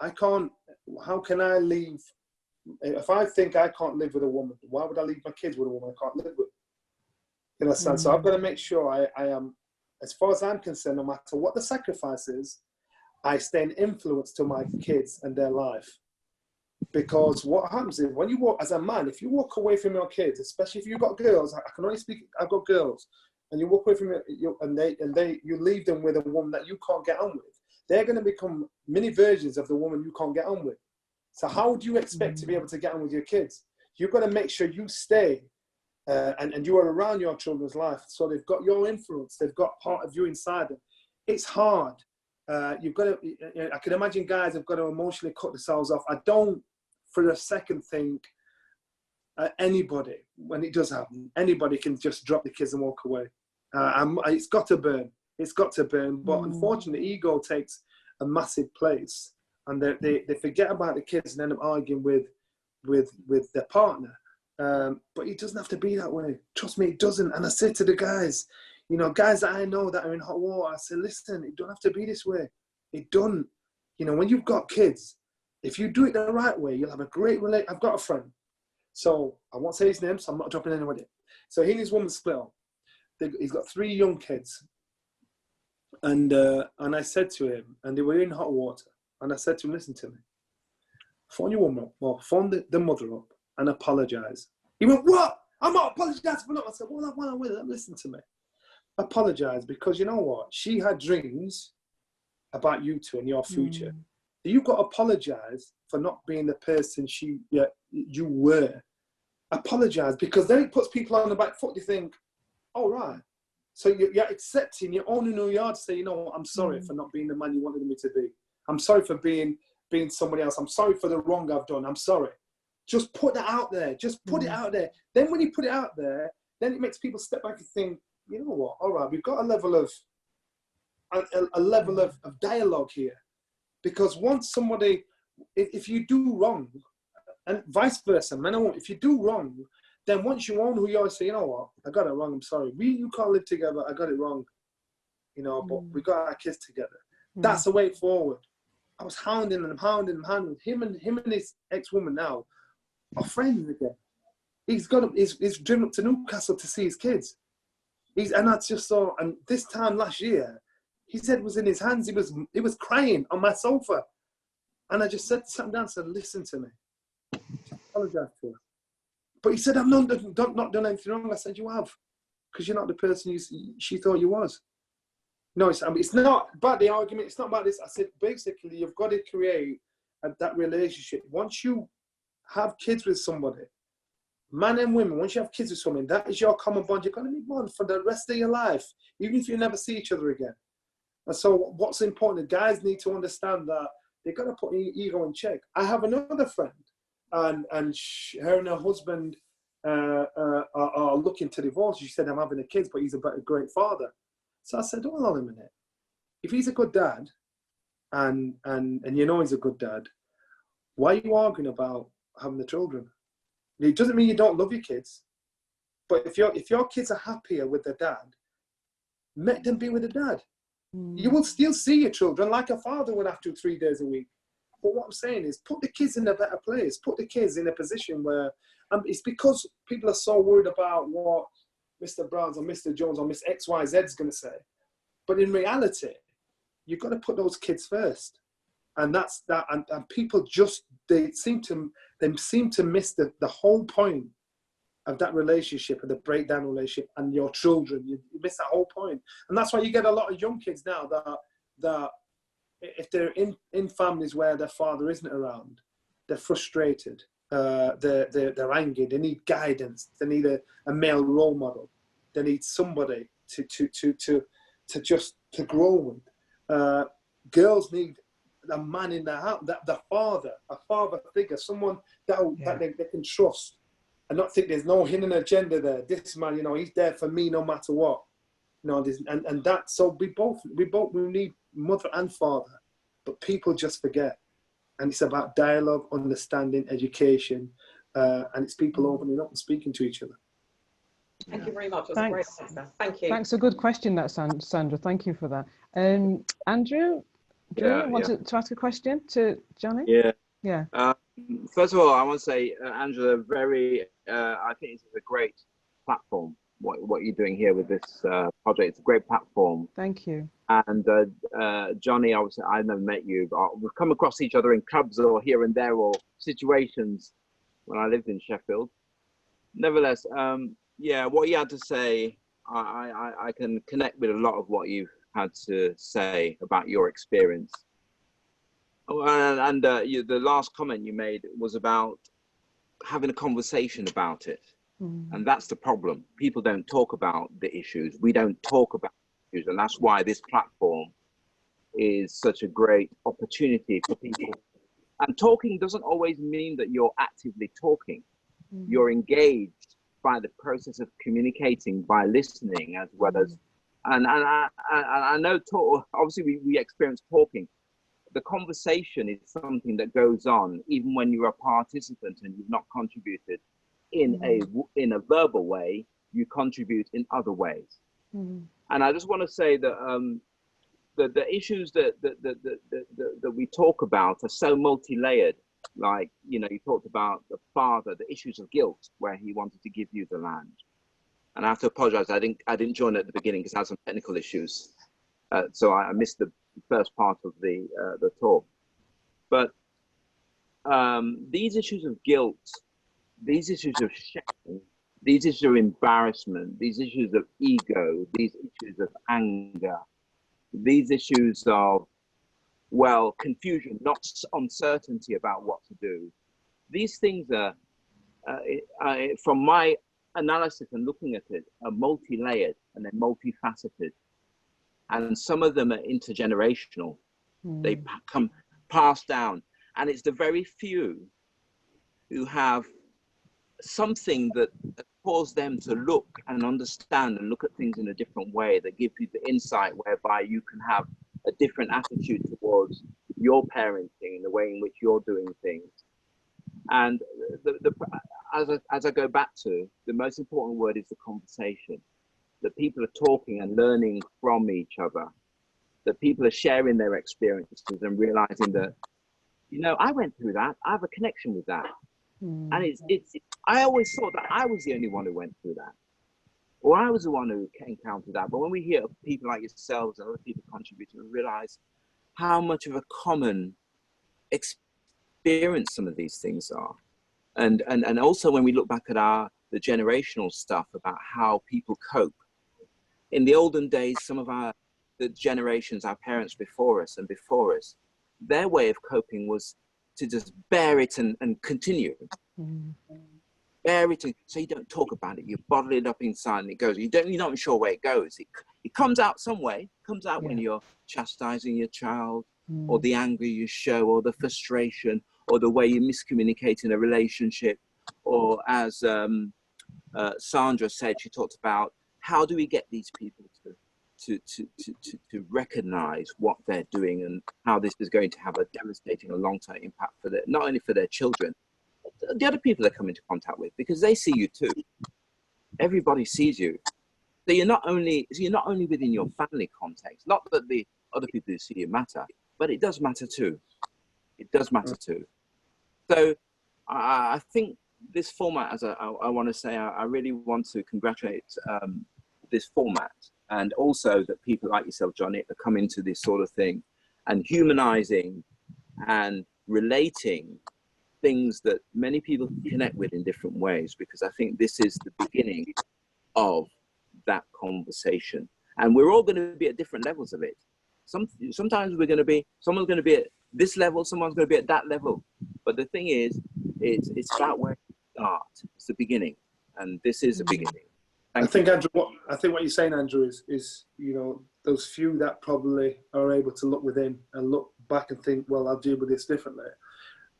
how can I leave? If I think I can't live with a woman, why would I leave my kids with a woman I can't live with? In a sense, so I've got to make sure I am, as far as I'm concerned, no matter what the sacrifice is, I stay an influence to my kids and their life. Because what happens is, when you walk, as a man, if you walk away from your kids, especially if you've got girls, I can only speak, I've got girls, and you walk away from you leave them with a woman that you can't get on with, they're going to become mini versions of the woman you can't get on with. So how do you expect to be able to get on with your kids? You've got to make sure you stay and you are around your children's life, so they've got your influence, they've got part of you inside them. It's hard. You've got to, I can imagine guys have got to emotionally cut themselves off. I don't for a second think anybody, when it does happen, anybody can just drop the kids and walk away. It's got to burn. It's got to burn. But unfortunately, ego takes a massive place, and they forget about the kids and end up arguing with their partner. But it doesn't have to be that way. Trust me, it doesn't. And I say to the guys, guys that I know that are in hot water, I say, listen, it don't have to be this way. It don't. When you've got kids, if you do it the right way, you'll have a great relationship. I've got a friend, so I won't say his name, so I'm not dropping anybody. So he and his woman split up. He's got 3 young kids. And I said to him, and they were in hot water, and I said to him, listen to me. Phone your woman up, or phone the mother up and apologise. He went, what? I'm not apologising for nothing. I said, well, listen to me. Apologise, because you know what? She had dreams about you two and your future. You've got to apologise for not being the person you were. Apologise, because then it puts people on the back foot. You think, all right. So you're accepting, you're owning who you are to say, you know what, I'm sorry for not being the man you wanted me to be. I'm sorry for being somebody else. I'm sorry for the wrong I've done. I'm sorry. Just put that out there. Just put it out there. Then when you put it out there, then it makes people step back and think, you know what, all right, we've got a level of dialogue here. Because once somebody, if you do wrong, and vice versa, men and women, if you do wrong, then once you own who you are, say, you know what, I got it wrong, I'm sorry. We, you can't live together, I got it wrong. But we got our kids together. That's the way forward. I was hounding him. Him and his ex-woman now are friends again. He's driven up to Newcastle to see his kids. And I just saw, and this time last year, his head was in his hands. He was crying on my sofa. And I just sat down and said, listen to me. Just apologize to her. But he said, I've not done anything wrong. I said, you have. Because you're not the person she thought you was. No, it's not about the argument. It's not about this. I said, basically, you've got to create that relationship. Once you have kids with somebody, man and women, once you have kids with someone, that is your common bond. You're going to be one for the rest of your life, even if you never see each other again. And so what's important, the guys need to understand that they've got to put ego in check. I have another friend, and her and her husband are looking to divorce. She said, I'm having the kids, but he's a great father. So I said, hold on a minute. If he's a good dad, and you know he's a good dad, why are you arguing about having the children? It doesn't mean you don't love your kids, but if your kids are happier with their dad, let them be with the dad. You will still see your children like a father would have to 3 days a week. But what I'm saying is, put the kids in a better place. Put the kids in a position where, it's because people are so worried about what Mr. Browns or Mr. Jones or Miss XYZ is going to say. But in reality, you've got to put those kids first. And that's that. And people just, they seem to miss the whole point of that relationship and the breakdown relationship and your children. You miss that whole point. And that's why you get a lot of young kids now that if they're in families where their father isn't around, they're frustrated, they're angry, they need guidance, they need a male role model, they need somebody to grow with. Girls need a man in the house, a father figure, someone that they can trust and not think there's no hidden agenda there. This man, he's there for me no matter what. And that, so we need mother and father, but people just forget. And it's about dialogue, understanding, education, and it's people opening up and speaking to each other. Thank you very much. That was a great answer. Thank you. Thanks. A good question, that Sandra. Thank you for that. Andrew, do you want to ask a question to Johnny? Yeah. First of all, I want to say, Angela, I think it's a great platform. What you're doing here with this project, it's a great platform. Thank you. And Johnny, obviously, I've never met you, but we've come across each other in clubs or here and there or situations when I lived in Sheffield. Nevertheless, what you had to say, I can connect with a lot of what you've had to say about your experience. And the last comment you made was about having a conversation about it. And that's the problem. People don't talk about the issues. We don't talk about issues. And that's why this platform is such a great opportunity for people. And talking doesn't always mean that you're actively talking. You're engaged by the process of communicating, by listening, as well as, and I know, obviously we experience talking. The conversation is something that goes on even when you're a participant and you've not contributed in a verbal way. You contribute in other ways. And I just want to say that the issues that we talk about are so multi-layered. Like, you talked about the father, the issues of guilt, where he wanted to give you the land. And I have to apologize, I didn't join at the beginning because I had some technical issues, so I missed the first part of the talk. But these issues of guilt, these issues of shame, these issues of embarrassment, these issues of ego, these issues of anger, these issues of, confusion, not uncertainty about what to do. These things are, from my analysis and looking at it, are multi-layered and they're multifaceted. And some of them are intergenerational. They come passed down. And it's the very few who have something that cause them to look and understand and look at things in a different way, that give you the insight whereby you can have a different attitude towards your parenting and the way in which you're doing things. And as I go back to, the most important word is the conversation, that people are talking and learning from each other, that people are sharing their experiences and realizing that, I went through that, I have a connection with that. And I always thought that I was the only one who went through that, or I was the one who encountered that. But when we hear people like yourselves and other people contributing, we realize how much of a common experience some of these things are. And also when we look back at the generational stuff about how people cope. In the olden days, the generations, our parents before us, their way of coping was to just bear it and continue. Bear it, so you don't talk about it. You bottle it up inside, and it goes. You're not even sure where it goes. It comes out some way. It comes out when you're chastising your child, or the anger you show, or the frustration, or the way you miscommunicate in a relationship, or as Sandra said, she talked about how do we get these people to recognize what they're doing and how this is going to have a devastating and long-term impact for not only for their children, but the other people they come into contact with, because they see you too. Everybody sees you. So you're not only within your family context, not that the other people who see you matter, but it does matter too. It does matter too. So I think this format, as I want to say, I really want to congratulate this format, and also that people like yourself, Johnny, that come into this sort of thing and humanizing and relating things that many people connect with in different ways, because I think this is the beginning of that conversation. And we're all going to be at different levels of it. Sometimes someone's going to be at this level, someone's going to be at that level. But the thing is, it's about where you start. It's the beginning. And this is the beginning. I think, Andrew, what you're saying, Andrew, is those few that probably are able to look within and look back and think, well, I'll deal with this differently.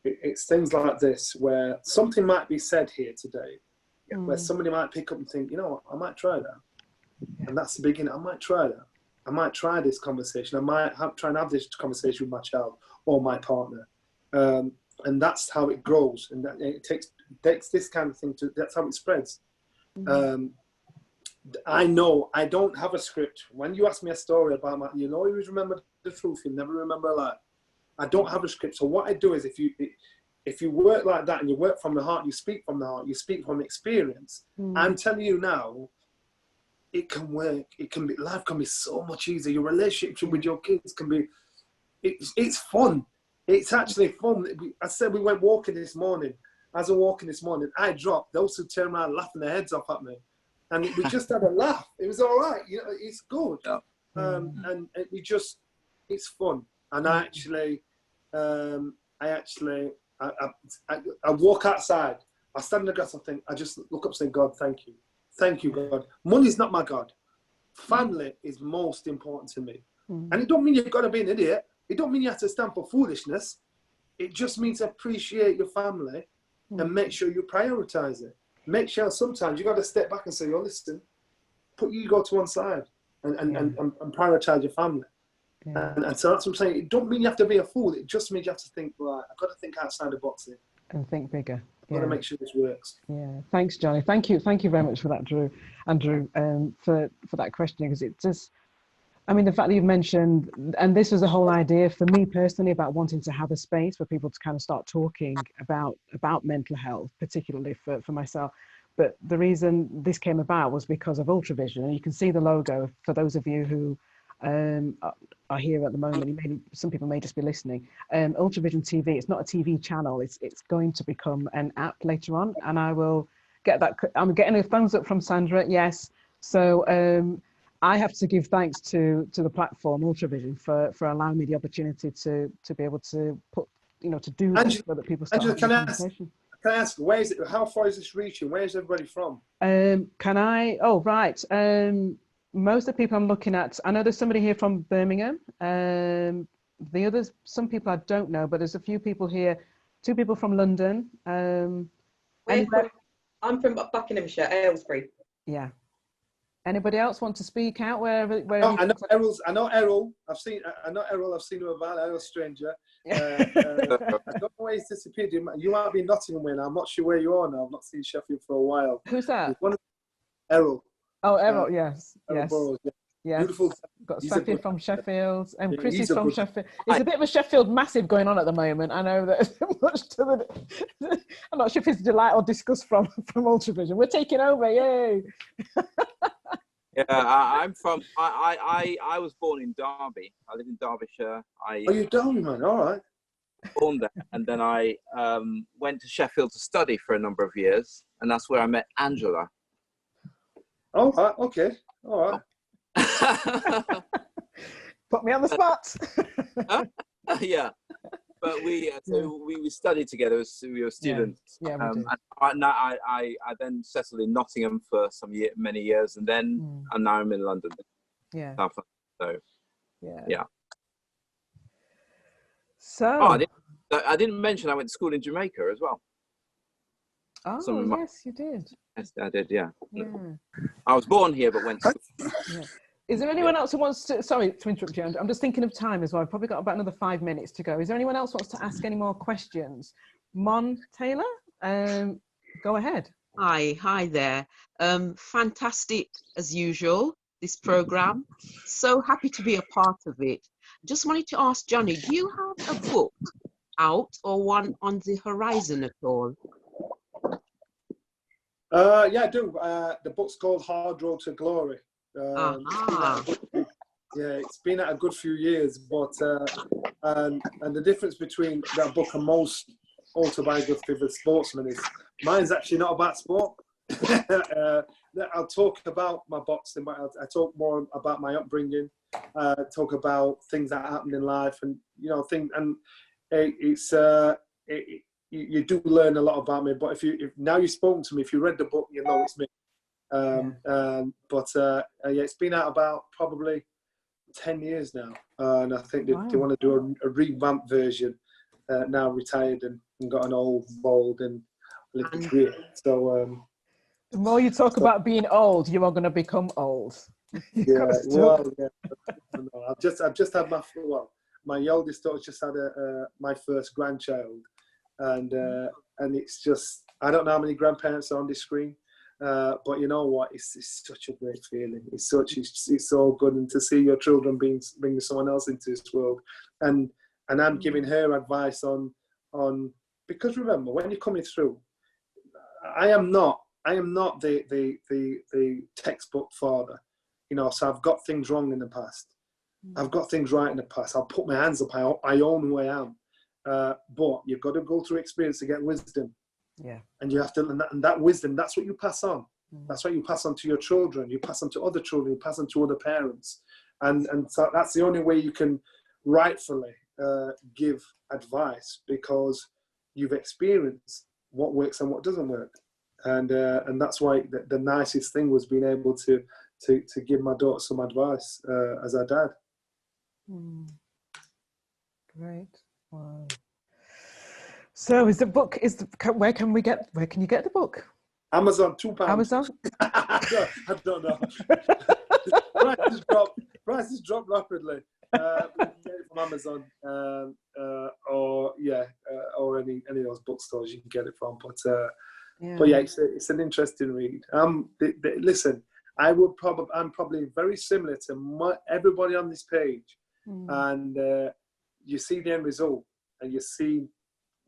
It's things like this where something might be said here today, where somebody might pick up and think, you know what, I might try that. And that's the beginning. I might try that. I might try this conversation. I might try and have this conversation with my child or my partner. And that's how it grows. And it takes this kind of thing that's how it spreads. I know I don't have a script. When you ask me a story about you always remember the truth, you never remember a lie. I don't have a script. So what I do is if you work like that and you work from the heart, you speak from the heart, you speak from experience. I'm telling you now, it can work. Life can be so much easier. Your relationship with your kids can be, it's fun. It's actually fun. I said we went walking this morning. As we're walking this morning, I dropped. Those who turned around laughing their heads off at me. And we just had a laugh. It was all right. It's good. And it's fun. And I walk outside. I stand in the grass and think, I just look up and say, God, thank you. Thank you, God. Money's not my God. Family is most important to me. And it don't mean you've got to be an idiot. It don't mean you have to stand for foolishness. It just means appreciate your family and make sure you prioritize it. Make sure sometimes you got to step back and say, oh, listen, put your ego to one side and prioritize your family. And so that's what I'm saying. It don't mean you have to be a fool. It just means you have to think, right, I've got to think outside the box here. And think bigger. I've got to make sure this works. Yeah. Thanks, Johnny. Thank you very much for that, Andrew, for that questioning, because it just, I mean, the fact that you've mentioned, and this was the whole idea for me personally about wanting to have a space for people to kind of start talking about mental health, particularly for myself. But the reason this came about was because of UltraVision. And you can see the logo for those of you who are here at the moment. Some people may just be listening. UltraVision TV, it's not a TV channel. It's going to become an app later on. And I will get that. I'm getting a thumbs up from Sandra. Yes. So I have to give thanks to the platform UltraVision for allowing me the opportunity to be able to put, to do this so that people start having a conversation. Can I ask, where is it? How far is this reaching? Where is everybody from? Can I? Oh, right. Most of the people I'm looking at, I know there's somebody here from Birmingham. The others, some people I don't know, but there's a few people here. 2 people from London. I'm from Buckinghamshire, Aylesbury. Yeah. Anybody else want to speak out? Wherever I know Errol. I've seen him about. Errol's stranger. I don't know where he's disappeared. You might be in Nottingham now. I'm not sure where you are now. I've not seen Sheffield for a while. Who's that? Errol. Oh, Errol. Yes. Errol Barrows, yeah. Yes. Beautiful. Got Sophie from Sheffield, and Chris is from Sheffield. It's a bit of a Sheffield massive going on at the moment. I know that much to the. I'm not sure if it's delight or disgust from UltraVision. We're taking over, yay! Yeah, I'm from. I was born in Derby. I live in Derbyshire. You're Derby, man. All right. Born there, and then I went to Sheffield to study for a number of years, and that's where I met Angela. Oh, right. Okay. All right. Put me on the spot. Yeah. But we studied together as we were students. Yeah, we did. And I then settled in Nottingham for many years, and then and now I'm in London. Yeah. So yeah. So I didn't mention I went to school in Jamaica as well. Oh, yes, you did. Yes, I did. Yeah. I was born here, but went to school. Yeah. Is there anyone else who wants to, sorry to interrupt you, I'm just thinking of time as well. I've probably got about another 5 minutes to go. Is there anyone else who wants to ask any more questions? Mon Taylor, go ahead. Hi there. Fantastic as usual, this program. So happy to be a part of it. Just wanted to ask Johnny, do you have a book out or one on the horizon at all? Yeah, I do. The book's called Hard Road to Glory. Yeah, it's been at a good few years, but and the difference between that book and most autobiography of a sportsman is mine's actually not about sport. I'll talk about my boxing, but I talk more about my upbringing, talk about things that happened in life, and you do learn a lot about me. But if now you've spoken to me, if you read the book, you know it's me. It's been out about probably 10 years now, and I think they want to do a revamped version. Now retired and got an old, bald, and lived a career. So the more you talk about being old, you are going to become old. I've just had my oldest daughter just had my first grandchild, and it's just, I don't know how many grandparents are on this screen. But you know what? It's such a great feeling. It's so good, and to see your children bringing someone else into this world, and I'm giving her advice on because remember, when you're coming through, I am not the textbook father, So I've got things wrong in the past. I've got things right in the past. I'll put my hands up. I own who I am. But you've got to go through experience to get wisdom. Yeah. And you have to, and that wisdom, that's what you pass on. That's what you pass on to your children. You pass on to other children. You pass on to other parents. And so that's the only way you can rightfully give advice, because you've experienced what works and what doesn't work. And that's why the nicest thing was being able to give my daughter some advice as her dad. Great. Wow. So where can you get the book? Amazon, £2. Amazon? I don't know. Prices drop rapidly. You can get it from Amazon, or any of those bookstores you can get it from. But it's an interesting read. Listen, I'm probably very similar to everybody on this page, and you see the end result, and you see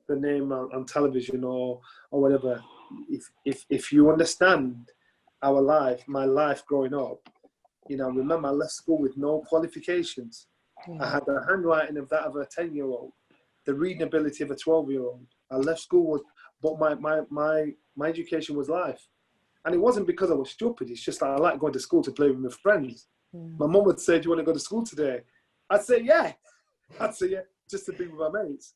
the name on television or whatever. If you understand my life growing up, remember I left school with no qualifications. I had the handwriting of that of a 10-year-old, the reading ability of a 12-year-old. I left school but my education was life. And it wasn't because I was stupid. It's just that I like going to school to play with my friends. My mum would say, "Do you want to go to school today?" I'd say, "Yeah." Just to be with my mates.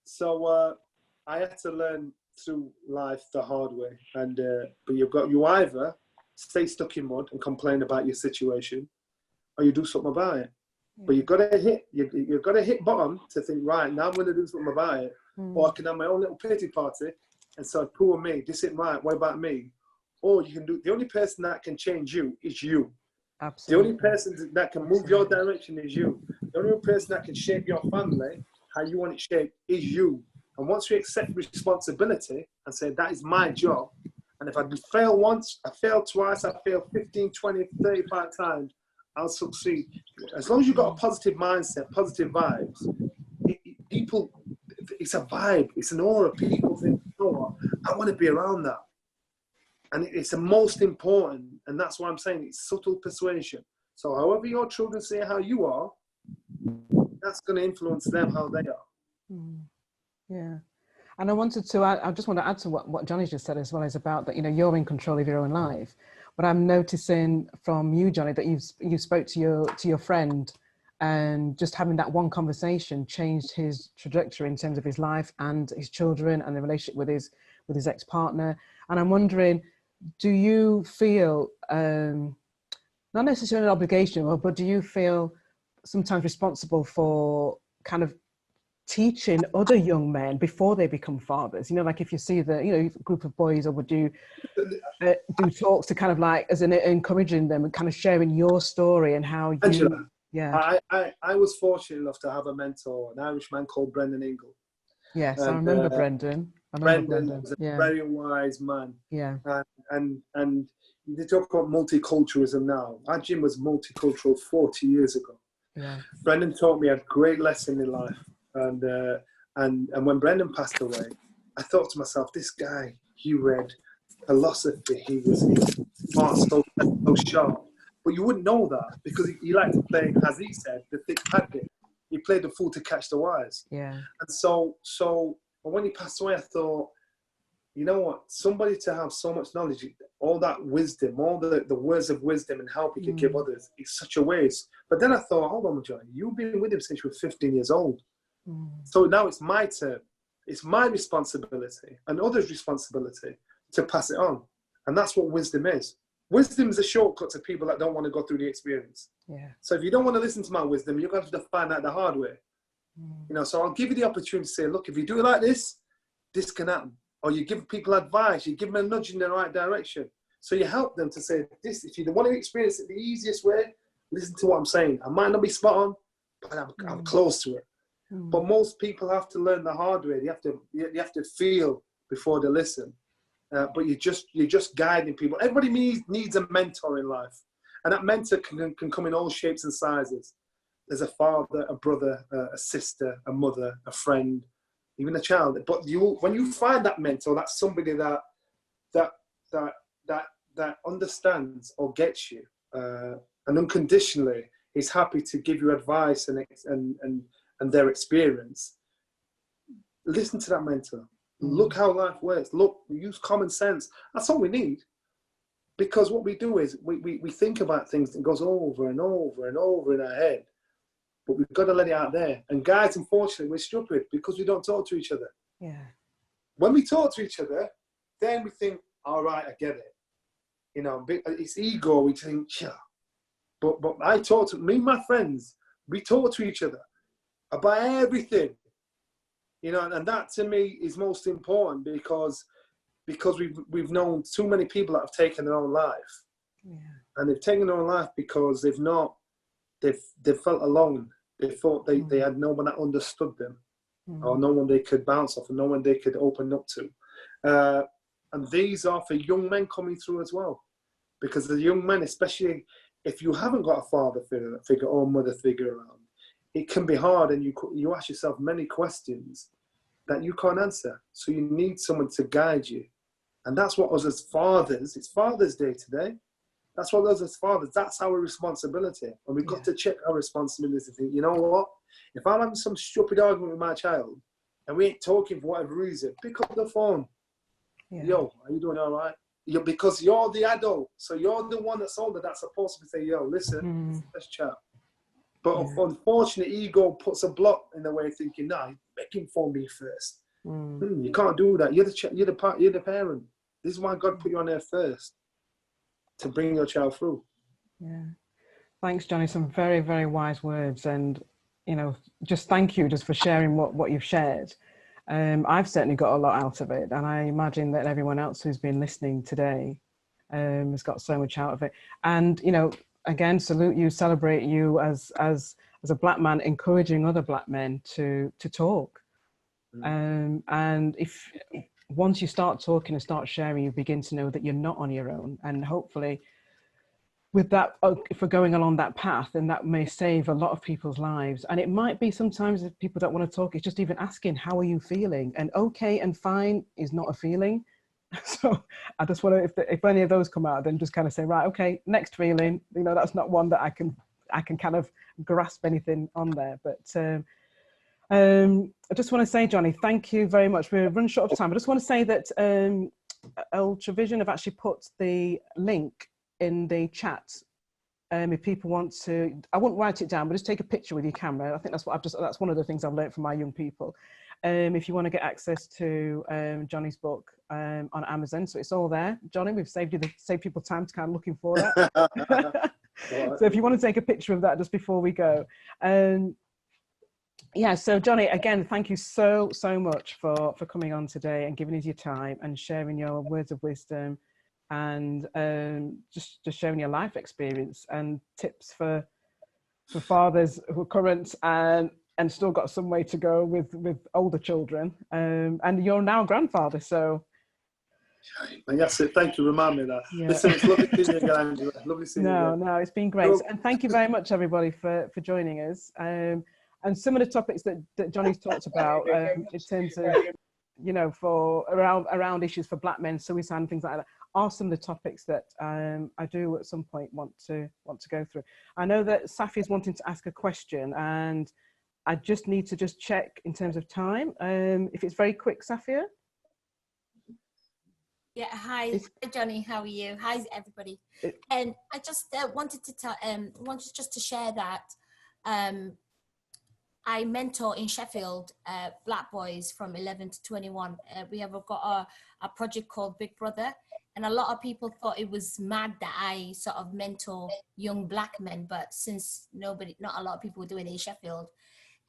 So I had to learn through life the hard way. And but you either stay stuck in mud and complain about your situation, or you do something about it. But you've got to hit bottom to think, right, now I'm going to do something about it, or I can have my own little pity party and say, poor me, this isn't right, what about me? Or you can do, the only person that can change you is you. Absolutely. The only person that can move your direction is you. The only person that can shape your family how you want it shaped is you. And once you accept responsibility and say, that is my job, and if I fail once, I fail twice, I fail 15, 20, 35 times, I'll succeed. As long as you've got a positive mindset, positive vibes, people, it's a vibe, it's an aura. People think, you know what, I want to be around that. And it's the most important, and that's why I'm saying it's subtle persuasion. So however your children say how you are, that's going to influence them how they are. Yeah. And I just want to add to what Johnny just said as well, is about that, you're in control of your own life. But I'm noticing from you, Johnny, that you spoke to your friend and just having that one conversation changed his trajectory in terms of his life and his children and the relationship with his ex-partner. And I'm wondering, do you feel, not necessarily an obligation, but do you feel sometimes responsible for kind of teaching other young men before they become fathers? You know, like if you see the group of boys, or would you do talks to kind of like as in encouraging them and kind of sharing your story and how you Angela, yeah. I was fortunate enough to have a mentor, an Irishman called Brendan Ingle. Yes, and, I remember Brendan. Brendan was a very wise man. Yeah. And they talk about multiculturalism now. Our gym was multicultural 40 years ago. Yeah. Brendan taught me a great lesson in life. And when Brendan passed away, I thought to myself, this guy, he read philosophy, he was smart, so sharp. But you wouldn't know that because he liked to play, as he said, the thick pad game. He played the fool to catch the wise. Yeah. And so when he passed away, I thought, you know what? Somebody to have so much knowledge, all that wisdom, all the words of wisdom and help he could give others, it's such a waste. But then I thought, hold on, John, you've been with him since you were 15 years old. So now it's my turn. It's my responsibility and others' responsibility to pass it on. And that's what wisdom is. Wisdom is a shortcut to people that don't want to go through the experience. Yeah. So if you don't want to listen to my wisdom, you're going to have to find out the hard way. You know, so I'll give you the opportunity to say, look, if you do it like this, this can happen. Or you give people advice, you give them a nudge in the right direction. So you help them to say, this, if you want to experience it the easiest way, listen to what I'm saying. I might not be spot on, but I'm close to it. But most people have to learn the hard way. You have to feel before they listen. But you're just guiding people. Everybody needs a mentor in life, and that mentor can come in all shapes and sizes. There's a father, a brother, a sister, a mother, a friend, even a child. But when you find that mentor, that's somebody that understands or gets you, and unconditionally is happy to give you advice and their experience. Listen to that mentor. Look how life works. Look, use common sense. That's all we need. Because what we do is we think about things that goes over and over and over in our head. But we've got to let it out there. And guys, unfortunately, we're stupid because we don't talk to each other. Yeah. When we talk to each other, then we think, all right, I get it. You know, it's ego. We think, yeah. But I talk to me and my friends. We talk to each other about everything. You know, and that to me is most important because we've known too many people that have taken their own life. Yeah. And they've taken their own life because they've felt alone. They thought they had no one that understood them, or no one they could bounce off, and no one they could open up to. And these are for young men coming through as well, because the young men, especially if you haven't got a father figure or mother figure around, it can be hard, and you ask yourself many questions that you can't answer. So you need someone to guide you. And that's what us as fathers, it's Father's Day today. That's what us as fathers, that's our responsibility. And we've got to check our responsibility to think, you know what? If I'm having some stupid argument with my child and we ain't talking for whatever reason, pick up the phone. Yeah. Yo, are you doing all right? Because you're the adult. So you're the one that's older that's supposed to say, yo, listen, let's chat. But unfortunately, ego puts a block in the way, thinking, nah, make him phone me first. You can't do that. You're the parent. This is why God put you on there first, to bring your child through. Yeah. Thanks, Johnny. Some very, very wise words. And, you know, just thank you just for sharing what you've shared. I've certainly got a lot out of it. And I imagine that everyone else who's been listening today has got so much out of it. And, you know, again, salute you, celebrate you as a black man, encouraging other black men to talk. And if once you start talking and start sharing, you begin to know that you're not on your own. And hopefully with that, if we're going along that path, then that may save a lot of people's lives. And it might be sometimes if people don't want to talk, it's just even asking, how are you feeling? And okay and fine is not a feeling. So I just want to, if any of those come out, then just kind of say, right, okay, next feeling, you know, that's not one that I can kind of grasp anything on there. But I just want to say, Johnny, thank you very much. We're running short of time. I just want to say that UltraVision have actually put the link in the chat if people want to, I wouldn't write it down, but just take a picture with your camera. I think that's one of the things I've learned from my young people. If you want to get access to Johnny's book on Amazon, so it's all there. Johnny, we've saved people time to kind of looking for that. So if you want to take a picture of that just before we go. Yeah, so Johnny, again, thank you so much for coming on today and giving us your time and sharing your words of wisdom and just sharing your life experience and tips for fathers who are current and still got some way to go with older children. And you're now a grandfather, so. Yes, thank you. Remind me of that. Yeah. Listen, it's lovely seeing you again, Angela. Lovely seeing you again. No, it's been great. And thank you very much, everybody, for joining us. And some of the topics that Johnny's talked about in terms of, you know, for around issues for Black men, suicide and things like that, are some of the topics that I do at some point want to go through. I know that Safi is wanting to ask a question, and I just need to check in terms of time. If it's very quick, Safia. Yeah, hi Johnny, how are you? Hi everybody. And I just wanted to share that I mentor in Sheffield Black boys from 11 to 21. We have got a project called Big Brother, and a lot of people thought it was mad that I sort of mentor young Black men, but since not a lot of people were doing it in Sheffield,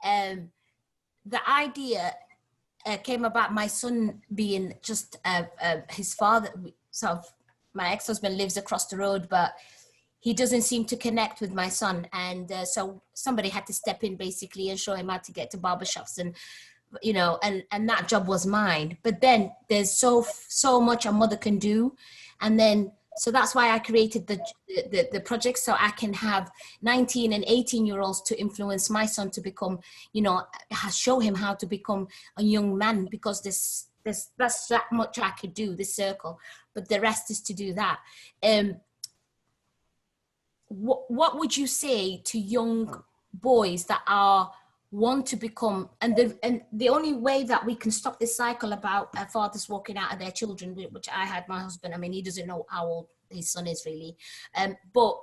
the idea came about my son being just his father. Sort of, my ex-husband lives across the road, but he doesn't seem to connect with my son, and so somebody had to step in basically and show him how to get to barbershops, and you know, and that job was mine. But then there's so much a mother can do, and then so that's why I created the project, so I can have 19 and 18-year-olds to influence my son to become, you know, show him how to become a young man, because that's that much I could do, this circle, but the rest is to do that. What would you say to young boys that want to become, and the only way that we can stop this cycle about fathers walking out of their children, which I had my husband, I mean, he doesn't know how old his son is really, but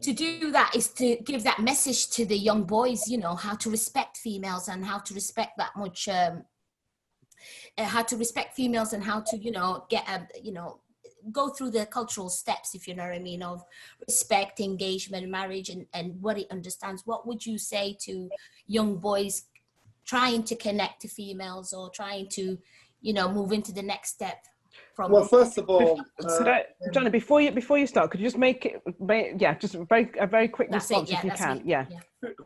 to do that is to give that message to the young boys, you know, how to respect females and how to respect that much, how to respect females and how to, you know, get you know, go through the cultural steps, if you know what I mean, of respect, engagement, marriage, and what it understands. What would you say to young boys trying to connect to females or trying to, you know, move into the next step? Well, first of all, Johnny, before you start, could you just make it, just a very quick response if you can. Yeah.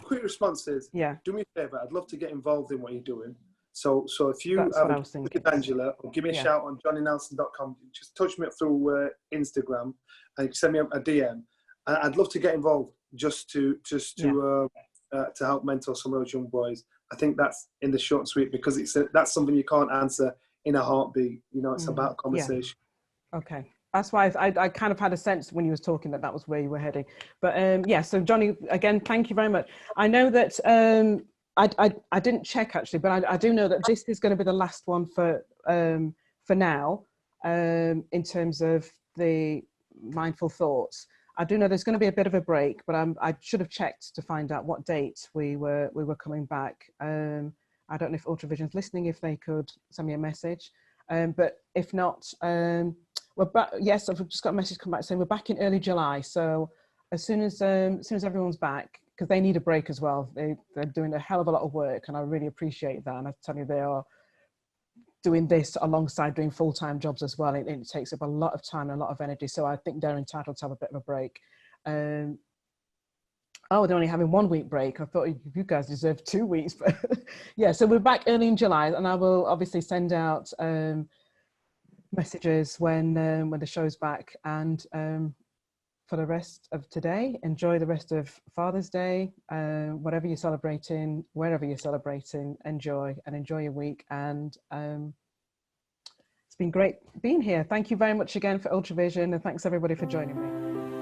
Quick response is, do me a favour. I'd love to get involved in what you're doing. So if you have a with Angela, or give me a shout on johnnynelson.com, just touch me up through Instagram and send me a DM. I'd love to get involved just to help mentor some of those young boys. I think that's in the short and sweet, because that's something you can't answer in a heartbeat. You know, it's about conversation. Yeah. Okay. That's why I kind of had a sense when you was talking that was where you were heading. But so Johnny, again, thank you very much. I know that I didn't check actually, but I do know that this is going to be the last one for now, in terms of the mindful thoughts. I do know there's going to be a bit of a break, but I should have checked to find out what date we were coming back. I don't know if UltraVision's listening, if they could send me a message, but if not, we're back. Yes, I've just got a message come back saying we're back in early July. So as soon as everyone's back, because they need a break as well. They're doing a hell of a lot of work, and I really appreciate that. And I tell you, they are doing this alongside doing full-time jobs as well. It takes up a lot of time and a lot of energy. So I think they're entitled to have a bit of a break. Oh, they're only having 1 week break. I thought you guys deserved 2 weeks. But yeah, so we're back early in July, and I will obviously send out messages when the show's back. And for the rest of today, enjoy the rest of Father's Day, whatever you're celebrating, wherever you're celebrating, enjoy your week. And it's been great being here. Thank you very much again for UltraVision, and thanks everybody for joining me.